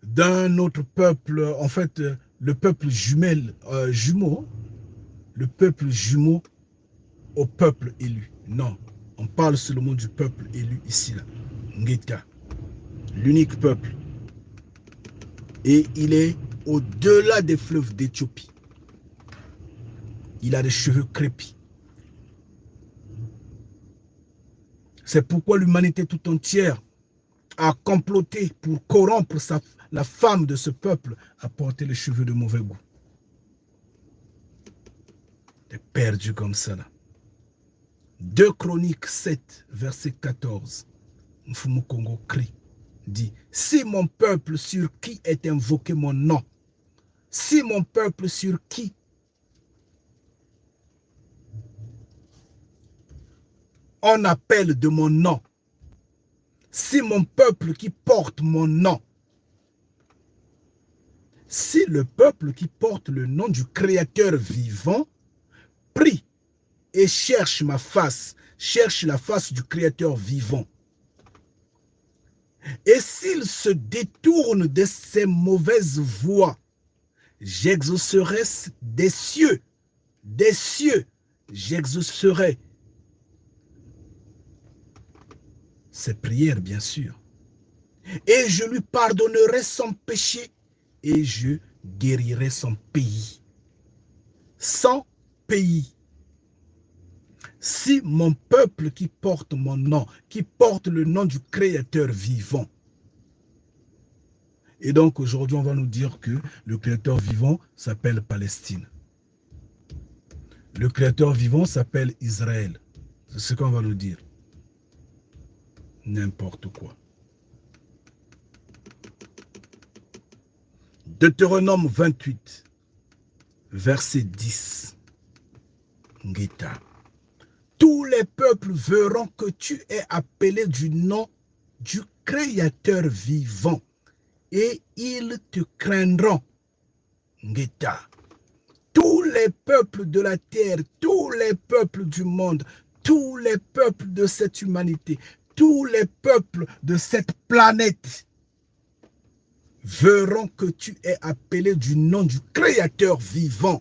d'un autre peuple, en fait, le peuple jumeau, le peuple jumeau au peuple élu. Non, on parle seulement du peuple élu ici, là. Ngeta, l'unique peuple. Et il est au-delà des fleuves d'Éthiopie. Il a des cheveux crépis. C'est pourquoi l'humanité tout entière a comploté pour corrompre la femme de ce peuple à porter les cheveux de mauvais goût. T'es perdu comme ça là. 2 Chroniques 7, verset 14. Mfumu Kongo crie, dit, si mon peuple sur qui est invoqué mon nom, si mon peuple sur qui on appelle de mon nom, si mon peuple qui porte mon nom, si le peuple qui porte le nom du Créateur vivant prie et cherche ma face, cherche la face du Créateur vivant, et s'il se détourne de ses mauvaises voies, j'exaucerai des cieux, j'exaucerai ses prières, bien sûr. Et je lui pardonnerai son péché et je guérirai son pays. Son pays. Si mon peuple qui porte mon nom, qui porte le nom du Créateur vivant, et donc aujourd'hui on va nous dire que le Créateur vivant s'appelle Palestine. Le Créateur vivant s'appelle Israël. C'est ce qu'on va nous dire. N'importe quoi. Deutéronome 28, verset 10. Ngeta. Tous les peuples verront que tu es appelé du nom du Créateur vivant et ils te craindront. Ngeta. Tous les peuples de la terre, tous les peuples du monde, tous les peuples de cette humanité, tous les peuples de cette planète verront que tu es appelé du nom du Créateur vivant.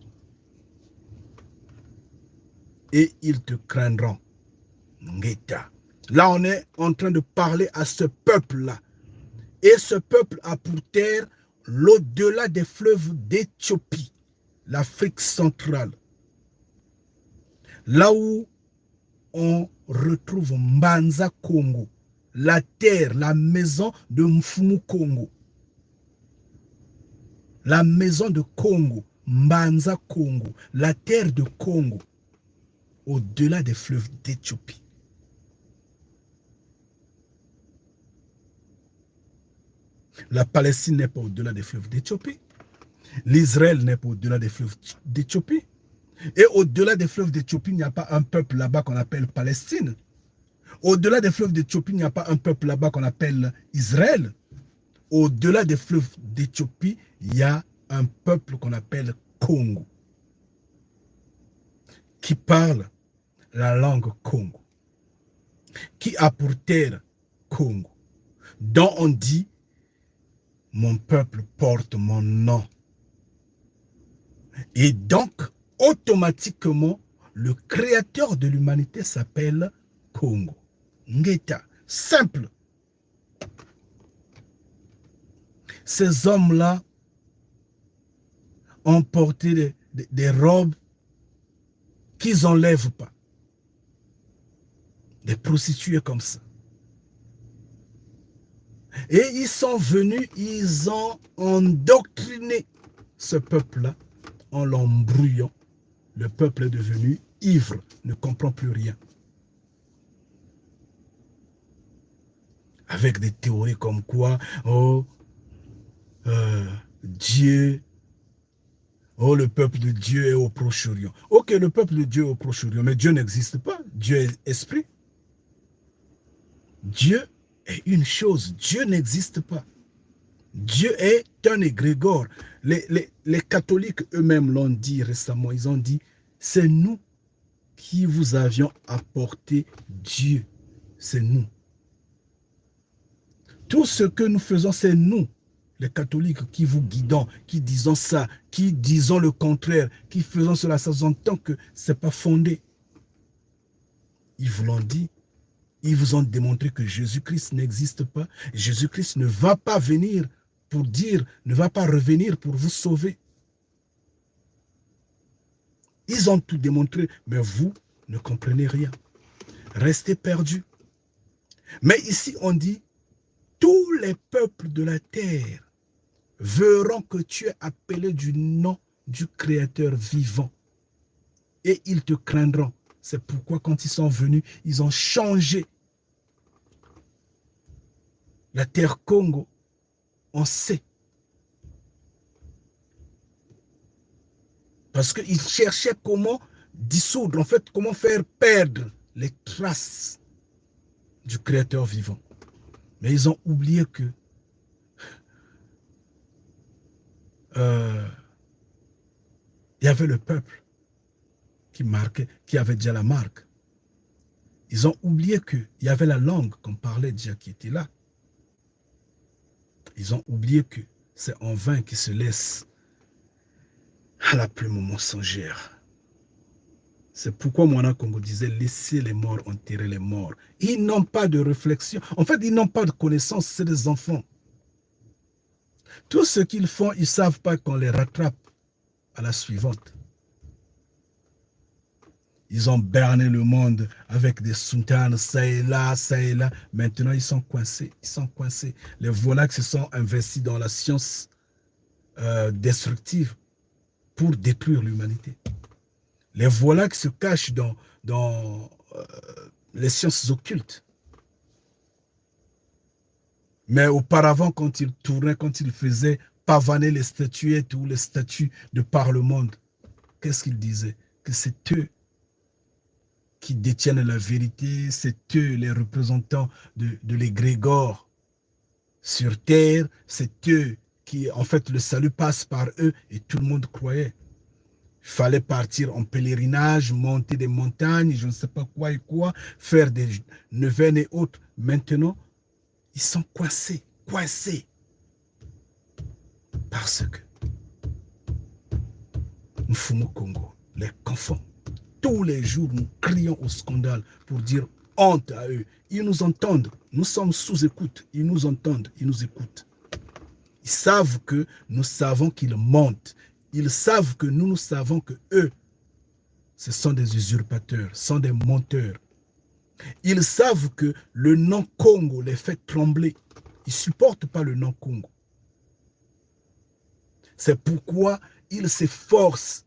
Et ils te craindront. Ngeta. Là, on est en train de parler à ce peuple-là. Et ce peuple a pour terre l'au-delà des fleuves d'Éthiopie, l'Afrique centrale. Là où on retrouve Mbanza Congo, la terre, la maison de Mfumu Congo. La maison de Congo, Mbanza Congo, la terre de Congo, au-delà des fleuves d'Éthiopie. La Palestine n'est pas au-delà des fleuves d'Éthiopie. L'Israël n'est pas au-delà des fleuves d'Éthiopie. Et au-delà des fleuves d'Éthiopie, il n'y a pas un peuple là-bas qu'on appelle Palestine. Au-delà des fleuves d'Éthiopie, il n'y a pas un peuple là-bas qu'on appelle Israël. Au-delà des fleuves d'Éthiopie, il y a un peuple qu'on appelle Congo, qui parle la langue Congo, qui a pour terre Congo, dont on dit « Mon peuple porte mon nom ». Et donc, automatiquement, le créateur de l'humanité s'appelle Congo. Ngeta, simple. Ces hommes-là ont porté des robes qu'ils n'enlèvent pas. Des prostituées comme ça. Et ils sont venus, ils ont endoctriné ce peuple-là en l'embrouillant. Le peuple est devenu ivre, ne comprend plus rien. Avec des théories comme quoi, Dieu, le peuple de Dieu est au Proche-Orient. Ok, le peuple de Dieu est au Proche-Orient, mais Dieu n'existe pas. Dieu est esprit. Dieu est une chose. Dieu n'existe pas. Dieu est un égrégore. Les catholiques eux-mêmes l'ont dit récemment. Ils ont dit, c'est nous qui vous avions apporté Dieu. C'est nous. Tout ce que nous faisons, c'est nous, les catholiques, qui vous guidons, qui disons ça, qui disons le contraire, qui faisons cela. Ça s'entend que ce n'est pas fondé. Ils vous l'ont dit. Ils vous ont démontré que Jésus-Christ n'existe pas. Jésus-Christ ne va pas venir pour dire, ne va pas revenir pour vous sauver. Ils ont tout démontré, mais vous ne comprenez rien. Restez perdus. Mais ici, on dit, tous les peuples de la terre verront que tu es appelé du nom du Créateur vivant. Et ils te craindront. C'est pourquoi quand ils sont venus, ils ont changé. La terre Congo, on sait. Parce qu'ils cherchaient comment dissoudre, en fait, comment faire perdre les traces du Créateur vivant. Mais ils ont oublié que il y avait le peuple qui marquait, qui avait déjà la marque. Ils ont oublié qu'il y avait la langue qu'on parlait déjà qui était là. Ils ont oublié que c'est en vain qu'ils se laissent à la plume mensongère. C'est pourquoi Moana Congo disait, laissez les morts enterrer les morts. Ils n'ont pas de réflexion. En fait, ils n'ont pas de connaissance, c'est des enfants. Tout ce qu'ils font, ils ne savent pas qu'on les rattrape à la suivante. Ils ont berné le monde avec des sultanes, ça et là, ça et là. Maintenant, ils sont coincés. Ils sont coincés. Les voilà qui se sont investis dans la science destructive pour détruire l'humanité. Les voilà qui se cachent dans les sciences occultes. Mais auparavant, quand ils tournaient, quand ils faisaient pavaner les statuettes ou les statues de par le monde, qu'est-ce qu'ils disaient? Que c'est eux qui détiennent la vérité, c'est eux les représentants de l'égrégore sur terre, c'est eux qui, en fait, le salut passe par eux et tout le monde croyait. Il fallait partir en pèlerinage, monter des montagnes, je ne sais pas quoi et quoi, faire des neuvaines et autres. Maintenant, ils sont coincés, coincés. Parce que nous fumons au Congo, les confond. Tous les jours, nous crions au scandale pour dire honte à eux. Ils nous entendent. Nous sommes sous écoute. Ils nous entendent. Ils nous écoutent. Ils savent que nous savons qu'ils mentent. Ils savent que nous savons que eux, ce sont des usurpateurs, sont des menteurs. Ils savent que le nom Congo les fait trembler. Ils ne supportent pas le nom Congo. C'est pourquoi ils s'efforcent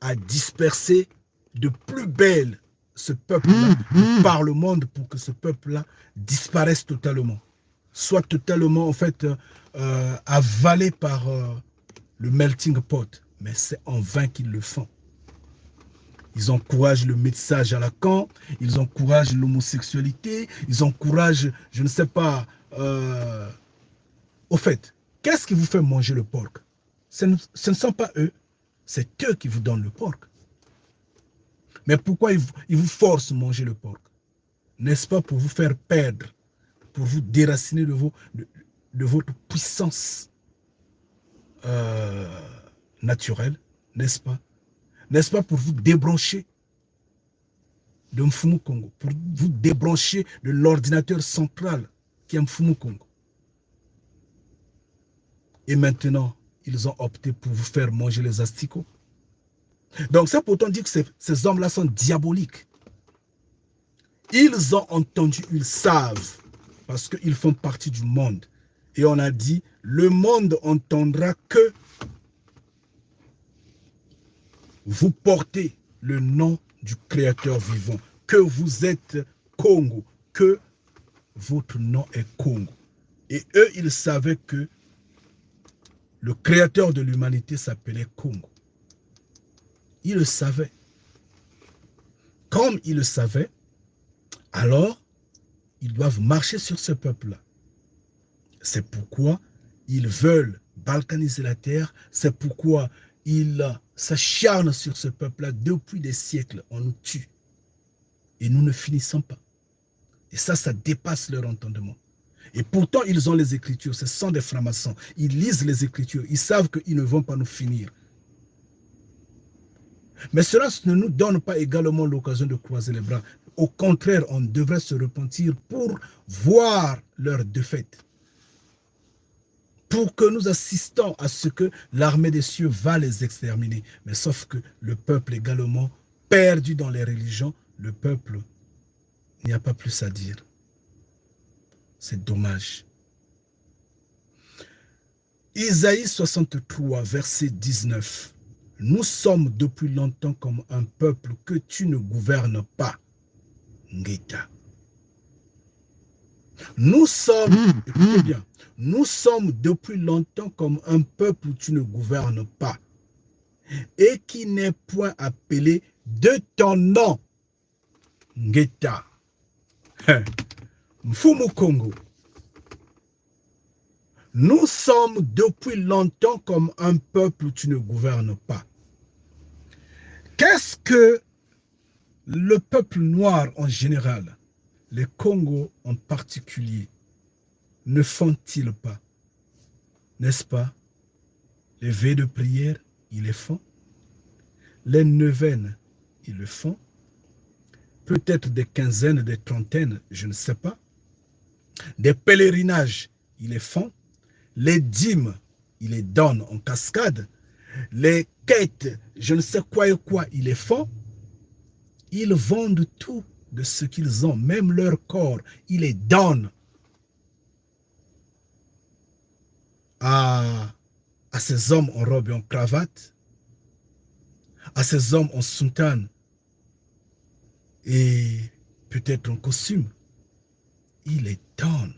à disperser de plus belle ce peuple-là par le monde pour que ce peuple-là disparaisse totalement. Soit totalement, en fait, avalé par le melting pot. Mais c'est en vain qu'ils le font. Ils encouragent le métissage à Lacan, ils encouragent l'homosexualité, ils encouragent, je ne sais pas, au fait, qu'est-ce qui vous fait manger le porc? Ce ne sont pas eux, c'est eux qui vous donnent le porc. Mais pourquoi ils vous forcent à manger le porc? N'est-ce pas pour vous faire perdre, pour vous déraciner de votre puissance naturelle, n'est-ce pas? N'est-ce pas pour vous débrancher de Mfumu Congo, pour vous débrancher de l'ordinateur central qui est Mfumu Congo. Et maintenant, ils ont opté pour vous faire manger les asticots. Donc c'est pourtant dire que ces hommes-là sont diaboliques. Ils ont entendu, ils savent, parce qu'ils font partie du monde. Et on a dit, le monde entendra que vous portez le nom du Créateur vivant, que vous êtes Congo, que votre nom est Congo. Et eux, ils savaient que le Créateur de l'humanité s'appelait Congo. Ils le savaient. Comme ils le savaient, alors, ils doivent marcher sur ce peuple-là. C'est pourquoi ils veulent balkaniser la terre, c'est pourquoi ils s'acharnent sur ce peuple-là depuis des siècles. On nous tue. Et nous ne finissons pas. Et ça dépasse leur entendement. Et pourtant, ils ont les Écritures. Ce sont des francs-maçons. Ils lisent les Écritures. Ils savent qu'ils ne vont pas nous finir. Mais cela ne nous donne pas également l'occasion de croiser les bras. Au contraire, on devrait se repentir pour voir leur défaite. Pour que nous assistons à ce que l'armée des cieux va les exterminer. Mais sauf que le peuple également, perdu dans les religions, le peuple, il n'y a pas plus à dire. C'est dommage. Isaïe 63, verset 19. Nous sommes depuis longtemps comme un peuple que tu ne gouvernes pas. Ngeta. Nous sommes, écoutez bien, nous sommes depuis longtemps comme un peuple où tu ne gouvernes pas et qui n'est point appelé de ton nom. Ngeta. Mfumu Congo. Nous sommes depuis longtemps comme un peuple où tu ne gouvernes pas. Qu'est-ce que le peuple noir en général, les Congos en particulier, ne font-ils pas? N'est-ce pas? Les veillées de prière, ils les font. Les neuvaines, ils le font. Peut-être des quinzaines, des trentaines, je ne sais pas. Des pèlerinages, ils les font. Les dîmes, ils les donnent en cascade. Les quêtes, je ne sais quoi et quoi, ils les font. Ils vendent tout de ce qu'ils ont, même leur corps, ils les donnent à ces hommes en robe et en cravate, à ces hommes en soutane et peut-être en costume. Ils les donnent.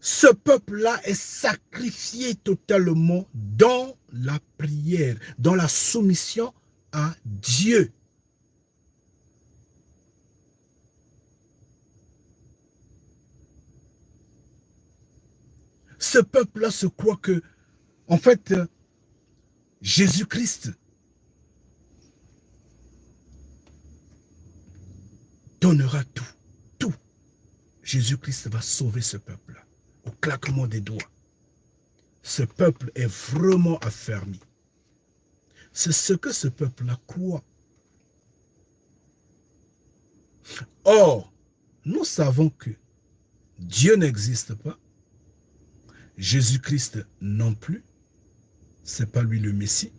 Ce peuple-là est sacrifié totalement dans la prière, dans la soumission à Dieu. Ce peuple-là se croit que, en fait, Jésus-Christ donnera tout. Tout. Jésus-Christ va sauver ce peuple-là, au claquement des doigts. Ce peuple est vraiment affermi. C'est ce que ce peuple-là croit. Or, nous savons que Dieu n'existe pas. Jésus-Christ non plus. Ce n'est pas lui le Messie.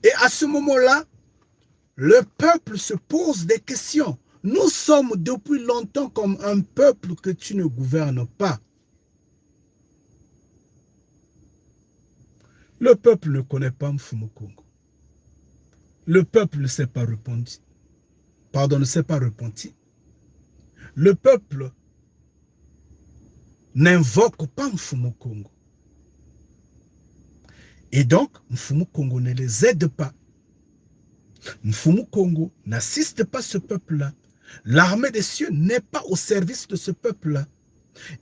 Et à ce moment-là, le peuple se pose des questions. nous sommes depuis longtemps comme un peuple que tu ne gouvernes pas. Le peuple ne connaît pas Mfumu Kongo. Le peuple ne s'est pas repenti. Pardon, ne s'est pas repenti. Le peuple n'invoque pas Mfumu Kongo. Et donc, Mfumu Kongo ne les aide pas. Mfumu Kongo n'assiste pas ce peuple-là. L'armée des cieux n'est pas au service de ce peuple-là.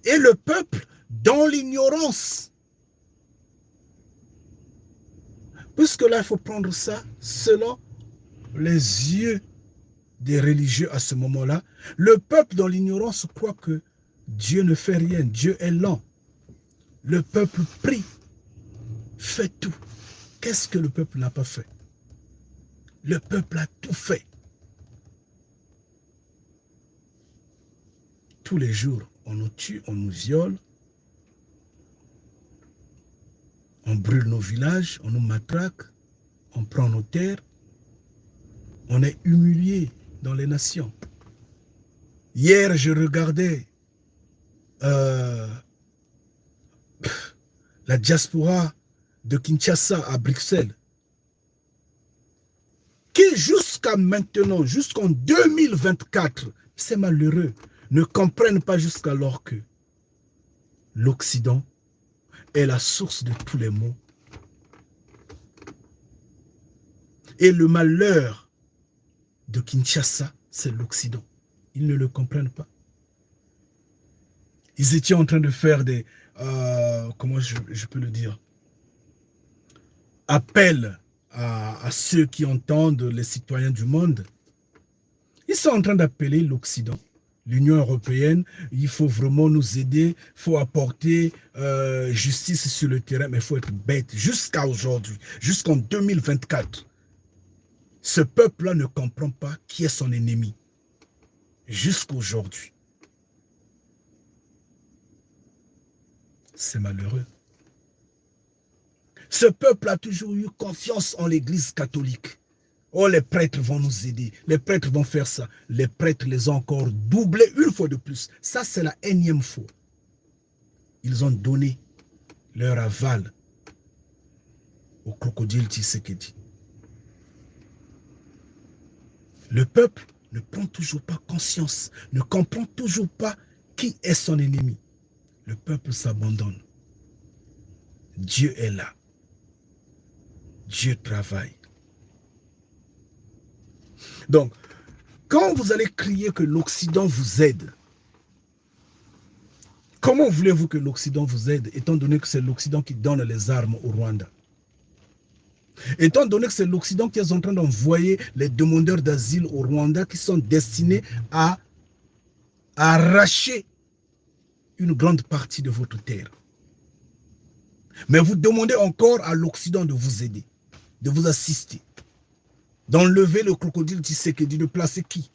Et le peuple, dans l'ignorance, puisque là, il faut prendre ça selon les yeux des religieux à ce moment-là, le peuple dans l'ignorance croit que Dieu ne fait rien, Dieu est lent. Le peuple prie, fait tout. Qu'est-ce que le peuple n'a pas fait? Le peuple a tout fait. Tous les jours, on nous tue, on nous viole, on brûle nos villages, on nous matraque, on prend nos terres, on est humilié dans les nations. Hier, je regardais la diaspora de Kinshasa à Bruxelles, qui jusqu'à maintenant, jusqu'en 2024, c'est malheureux, ne comprennent pas jusqu'alors que l'Occident est la source de tous les maux. Et le malheur de Kinshasa, c'est l'Occident. Ils ne le comprennent pas. Ils étaient en train de faire des, comment je peux le dire, appel à ceux qui entendent les citoyens du monde. Ils sont en train d'appeler l'Occident, l'Union européenne. Il faut vraiment nous aider, il faut apporter justice sur le terrain, mais il faut être bête. Jusqu'à aujourd'hui, jusqu'en 2024, ce peuple-là ne comprend pas qui est son ennemi. Jusqu'à aujourd'hui. C'est malheureux. Ce peuple a toujours eu confiance en l'Église catholique. Oh, les prêtres vont nous aider. Les prêtres vont faire ça. Les prêtres les ont encore doublés une fois de plus. Ça, c'est la énième fois. Ils ont donné leur aval au crocodile Tshisekedi. Le peuple ne prend toujours pas conscience, ne comprend toujours pas qui est son ennemi. Le peuple s'abandonne. Dieu est là. Dieu travaille. Donc, quand vous allez crier que l'Occident vous aide, comment voulez-vous que l'Occident vous aide, étant donné que c'est l'Occident qui donne les armes au Rwanda? Étant donné que c'est l'Occident qui est en train d'envoyer les demandeurs d'asile au Rwanda qui sont destinés à arracher une grande partie de votre terre. Mais vous demandez encore à l'Occident de vous aider, de vous assister, d'enlever le crocodile Tshisekedi, de placer qui?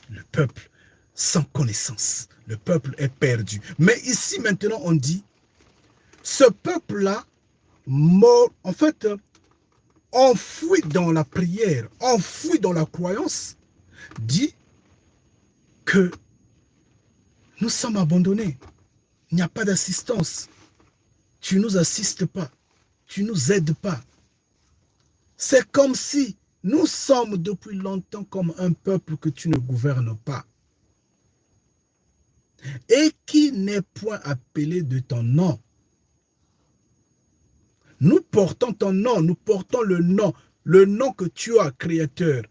Le peuple sans connaissance. Le peuple est perdu. Mais ici maintenant on dit, ce peuple-là, mort, en fait, enfoui dans la prière, enfoui dans la croyance, dit que nous sommes abandonnés. Il n'y a pas d'assistance. Tu ne nous assistes pas. Tu ne nous aides pas. C'est comme si nous sommes depuis longtemps comme un peuple que tu ne gouvernes pas. Et qui n'est point appelé de ton nom. Nous portons ton nom, nous portons le nom que tu as, Créateur.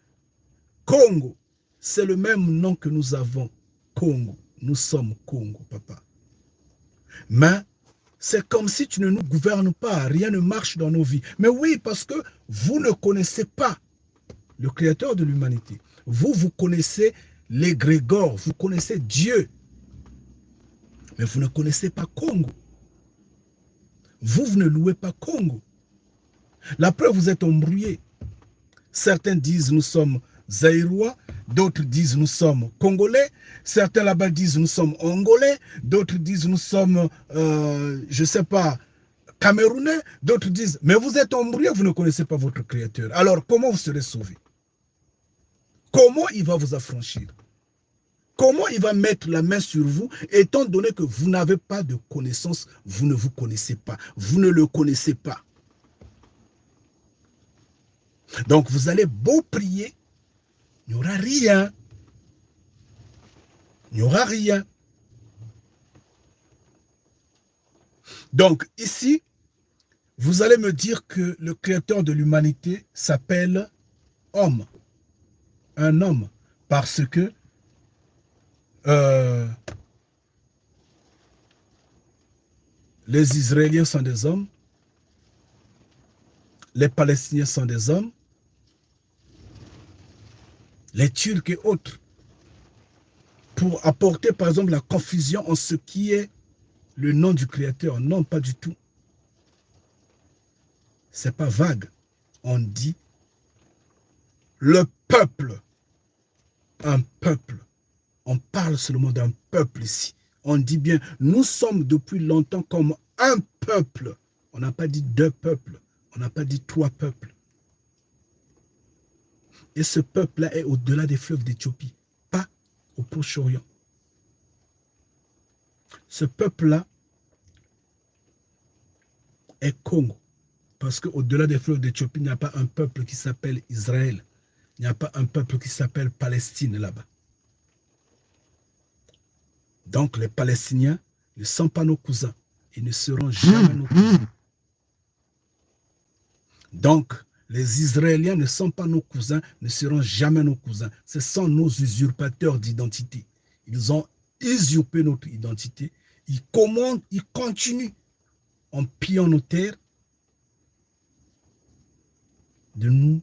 Congo, c'est le même nom que nous avons. Congo, nous sommes Congo, papa. Mais c'est comme si tu ne nous gouvernes pas, rien ne marche dans nos vies. Mais oui, parce que vous ne connaissez pas le Créateur de l'humanité. Vous connaissez l'égrégore, vous connaissez Dieu. Mais vous ne connaissez pas Congo. Vous ne louez pas Congo. La preuve, vous êtes embrouillés. Certains disent nous sommes Zaïrois, d'autres disent nous sommes Congolais, certains là-bas disent nous sommes Angolais, d'autres disent nous sommes, je ne sais pas, Camerounais, d'autres disent, mais vous êtes embrouillés, vous ne connaissez pas votre Créateur. Alors, comment vous serez sauvés? comment il va vous affranchir? Comment il va mettre la main sur vous, étant donné que vous n'avez pas de connaissance, vous ne vous connaissez pas, vous ne le connaissez pas. Donc vous allez beau prier, il n'y aura rien. Il n'y aura rien. Donc ici, vous allez me dire que le créateur de l'humanité s'appelle homme. Un homme. Parce que les Israéliens sont des hommes, les Palestiniens sont des hommes, les Turcs et autres, pour apporter par exemple la confusion en ce qui est le nom du Créateur. Non, pas du tout. C'est pas vague. On dit le peuple. Un peuple. On parle seulement d'un peuple ici. On dit bien, nous sommes depuis longtemps comme un peuple. On n'a pas dit deux peuples. On n'a pas dit trois peuples. Et ce peuple-là est au-delà des fleuves d'Éthiopie, pas au Proche-Orient. Ce peuple-là est Congo. Parce qu'au-delà des fleuves d'Éthiopie, il n'y a pas un peuple qui s'appelle Israël. Il n'y a pas un peuple qui s'appelle Palestine là-bas. Donc les Palestiniens ne sont pas nos cousins. Ils ne seront jamais nos cousins. Donc les Israéliens ne sont pas nos cousins, ne seront jamais nos cousins. Ce sont nos usurpateurs d'identité. Ils ont usurpé notre identité. Ils continuent en pillant nos terres de nous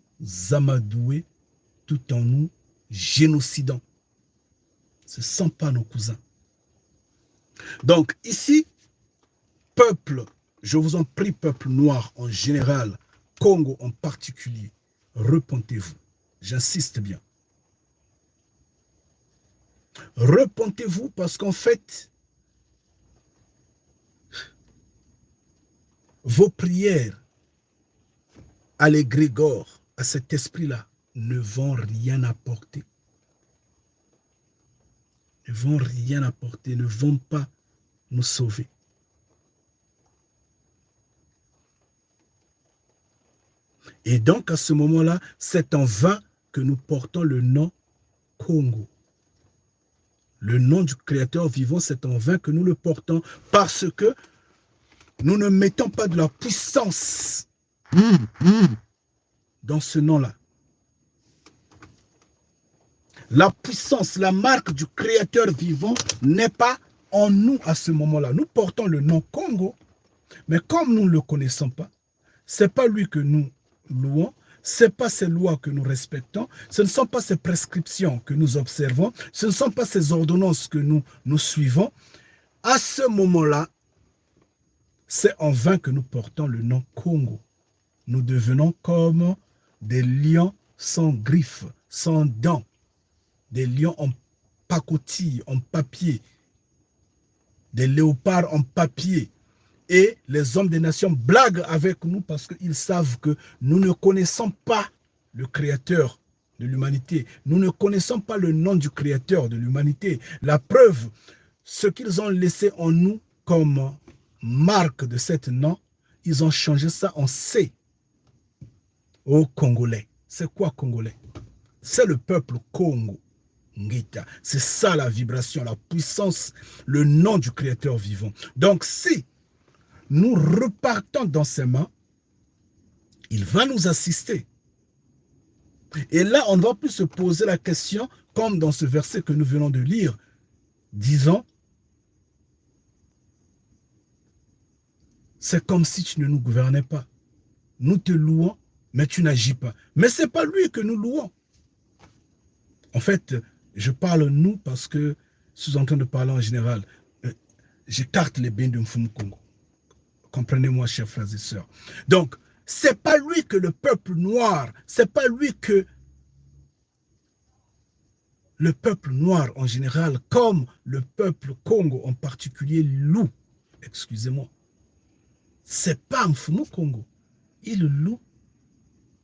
amadouer tout en nous génocidant. Ce ne sont pas nos cousins. Donc ici, peuple, je vous en prie, peuple noir en général, Congo en particulier, repentez-vous. J'insiste bien. Repentez-vous parce qu'en fait, vos prières à l'égrégore, à cet esprit-là, ne vont rien apporter. Ne vont rien apporter, ne vont pas nous sauver. Et donc, à ce moment-là, c'est en vain que nous portons le nom Congo. Le nom du Créateur vivant, c'est en vain que nous le portons parce que nous ne mettons pas de la puissance dans ce nom-là. La puissance, la marque du Créateur vivant n'est pas en nous à ce moment-là. Nous portons le nom Congo, mais comme nous ne le connaissons pas, ce n'est pas lui que nous louons, ce n'est pas ces lois que nous respectons, ce ne sont pas ces prescriptions que nous observons, ce ne sont pas ces ordonnances que nous suivons. À ce moment-là, c'est en vain que nous portons le nom Congo. Nous devenons comme des lions sans griffes, sans dents, des lions en pacotille, en papier, des léopards en papier. Et les hommes des nations blaguent avec nous parce qu'ils savent que nous ne connaissons pas le Créateur de l'humanité. Nous ne connaissons pas le nom du Créateur de l'humanité. La preuve, ce qu'ils ont laissé en nous comme marque de cet nom, ils ont changé ça en C. Au Congolais. C'est quoi Congolais? C'est le peuple Congo. Ngita. C'est ça la vibration, la puissance, le nom du Créateur vivant. Donc si nous repartons dans ses mains, il va nous assister. Et là, on ne va plus se poser la question, comme dans ce verset que nous venons de lire, disant, c'est comme si tu ne nous gouvernais pas. Nous te louons, mais tu n'agis pas. Mais ce n'est pas lui que nous louons. En fait, je parle nous parce que je suis en train de parler en général. J'écarte les biens de Mfumu Congo. Comprenez-moi, chers frères et sœurs. Donc, ce n'est pas lui que le peuple noir, ce n'est pas lui que le peuple noir en général, comme le peuple Congo en particulier, loue. Excusez-moi. Ce n'est pas Mfumu Congo. Il loue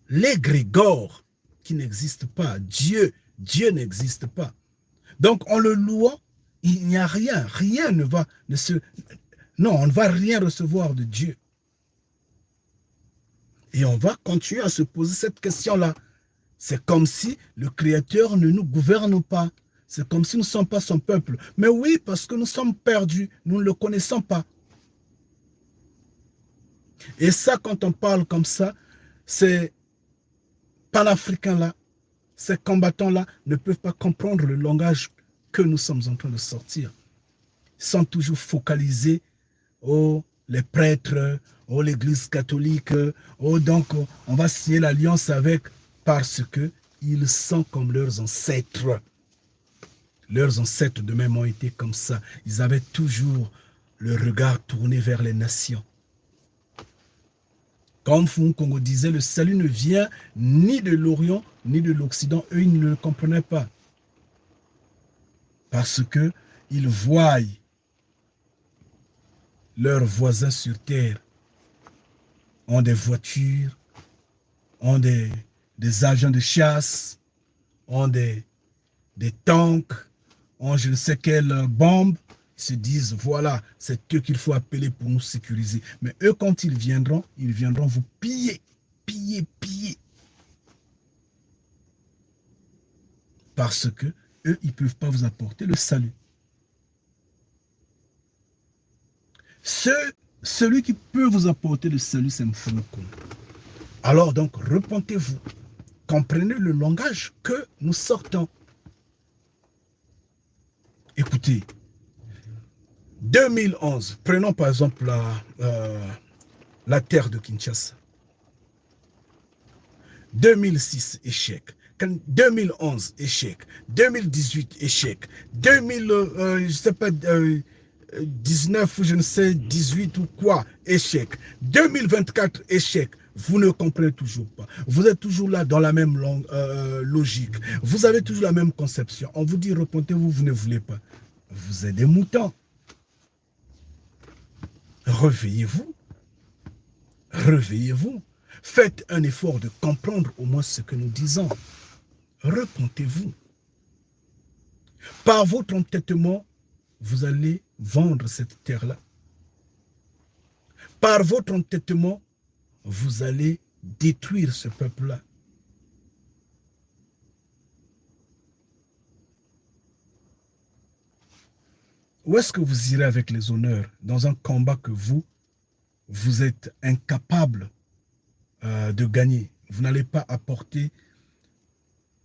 l'égrégore qui n'existe pas. Dieu Dieu n'existe pas. Donc, en le louant, il n'y a rien. Rien ne va... Non, on ne va rien recevoir de Dieu. Et on va continuer à se poser cette question-là. C'est comme si le Créateur ne nous gouverne pas. C'est comme si nous ne sommes pas son peuple. Mais oui, parce que nous sommes perdus. Nous ne le connaissons pas. Et ça, quand on parle comme ça, ces panafricains-là, ces combattants-là ne peuvent pas comprendre le langage que nous sommes en train de sortir. Ils sont toujours focalisés aux les prêtres, aux l'église catholique, donc on va signer l'alliance avec, parce que ils sont comme leurs ancêtres. Leurs ancêtres de même ont été comme ça. Ils avaient toujours le regard tourné vers les nations. Comme Fou Congo disait, le salut ne vient ni de l'Orient, ni de l'Occident. Eux, ils ne le comprenaient pas. Parce qu'ils voient leurs voisins sur terre ont des voitures, ont des avions de chasse, ont des tanks, ont je ne sais quelle bombe. Ils se disent, voilà, c'est eux qu'il faut appeler pour nous sécuriser. Mais eux, quand ils viendront vous piller, piller, piller. Parce que eux, ils ne peuvent pas vous apporter le salut. Celui qui peut vous apporter le salut, c'est Mfumukongo. Alors donc, repentez-vous. Comprenez le langage que nous sortons. Écoutez, 2011, prenons par exemple la terre de Kinshasa. 2006, échec. 2011, échec. 2018, échec. 19, je ne sais, 18 ou quoi, échec. 2024, échec. Vous ne comprenez toujours pas. Vous êtes toujours là dans la même logique. Vous avez toujours la même conception. On vous dit, repentez-vous, vous ne voulez pas. Vous êtes des moutons. Réveillez-vous. Réveillez-vous. Faites un effort de comprendre au moins ce que nous disons. Repentez-vous. Par votre entêtement, vous allez vendre cette terre-là. Par votre entêtement, vous allez détruire ce peuple-là. Où est-ce que vous irez avec les honneurs dans un combat que vous êtes incapable de gagner? Vous n'allez pas apporter,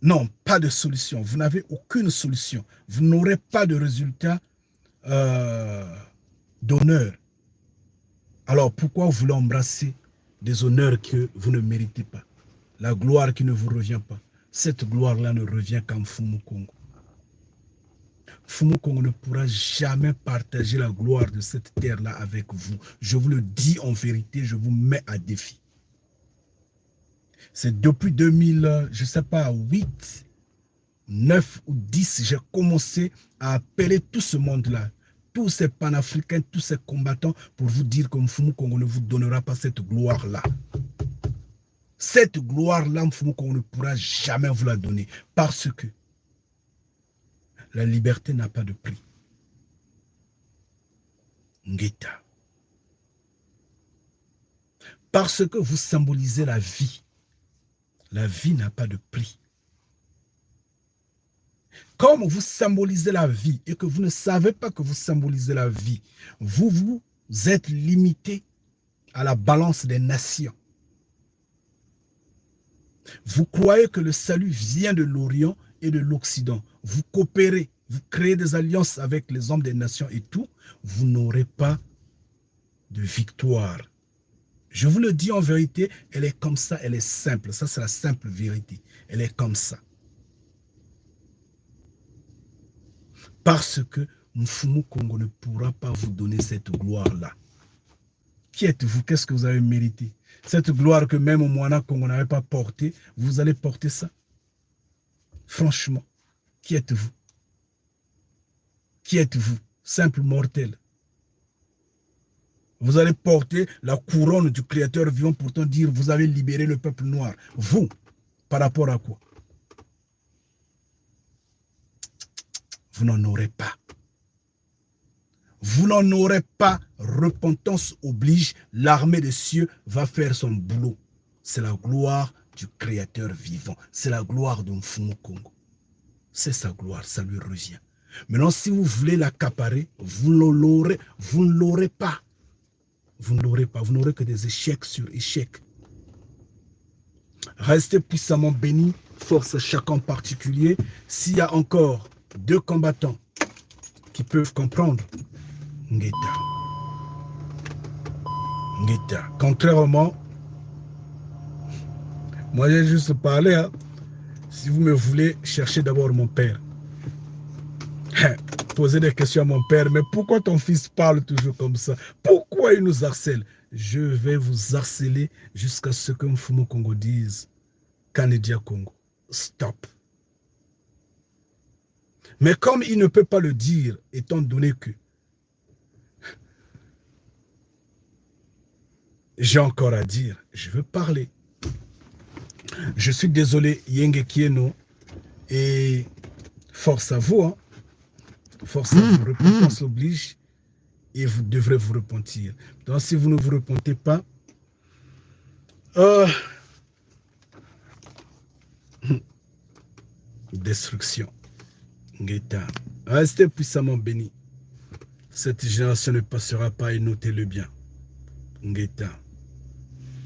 non, pas de solution. Vous n'avez aucune solution. Vous n'aurez pas de résultat d'honneur. Alors pourquoi vous voulez embrasser des honneurs que vous ne méritez pas? La gloire qui ne vous revient pas. Cette gloire-là ne revient qu'à Mfumukongo. Mfumukongo ne pourra jamais partager la gloire de cette terre-là avec vous. Je vous le dis en vérité, je vous mets à défi. C'est depuis 2000, je ne sais pas, 8, 9 ou 10, j'ai commencé à appeler tout ce monde-là, tous ces panafricains, tous ces combattants, pour vous dire que Mfumukongo ne vous donnera pas cette gloire-là. Cette gloire-là, Mfumukongo ne pourra jamais vous la donner, parce que la liberté n'a pas de prix. Ngeta. Parce que vous symbolisez la vie. La vie n'a pas de prix. Comme vous symbolisez la vie et que vous ne savez pas que vous symbolisez la vie, vous êtes limité à la balance des nations. Vous croyez que le salut vient de l'Orient et de l'Occident. Vous coopérez, vous créez des alliances avec les hommes des nations et tout, vous n'aurez pas de victoire. Je vous le dis en vérité, elle est comme ça, elle est simple. Ça, c'est la simple vérité. Elle est comme ça. Parce que Mfumukongo ne pourra pas vous donner cette gloire-là. Qui êtes-vous? Qu'est-ce que vous avez mérité? Cette gloire que même au Moana Congo n'avait pas portée, vous allez porter ça? Franchement, qui êtes-vous? Qui êtes-vous? Simple mortel. Vous allez porter la couronne du Créateur vivant, pourtant dire vous avez libéré le peuple noir. Vous, par rapport à quoi? vous n'en aurez pas. Vous n'en aurez pas. Repentance oblige. L'armée des cieux va faire son boulot. C'est la gloire du Créateur vivant. C'est la gloire de Mfumu Kongo. C'est sa gloire, ça lui revient. Maintenant, si vous voulez l'accaparer, vous ne l'aurez pas. Vous ne l'aurez pas. Vous n'aurez que des échecs sur échecs. Restez puissamment bénis. Force à chacun en particulier. S'il y a encore 2 combattants qui peuvent comprendre, Ngeta. Ngeta. Contrairement, moi j'ai juste parlé. Hein. Si vous me voulez, cherchez d'abord mon père. Posez des questions à mon père. Mais pourquoi ton fils parle toujours comme ça? Pourquoi il nous harcèle? Je vais vous harceler jusqu'à ce que Mfumu Kongo dise Kanedia Congo. Stop. Mais comme il ne peut pas le dire, étant donné que j'ai encore à dire, je veux parler. Je suis désolé, Yenge Kieno, et force à vous, hein. Force à vous, repentance oblige, et vous devrez vous repentir. Donc si vous ne vous repentez pas, destruction. Ngeta. Restez puissamment bénis. Cette génération ne passera pas et notez-le bien. Ngeta.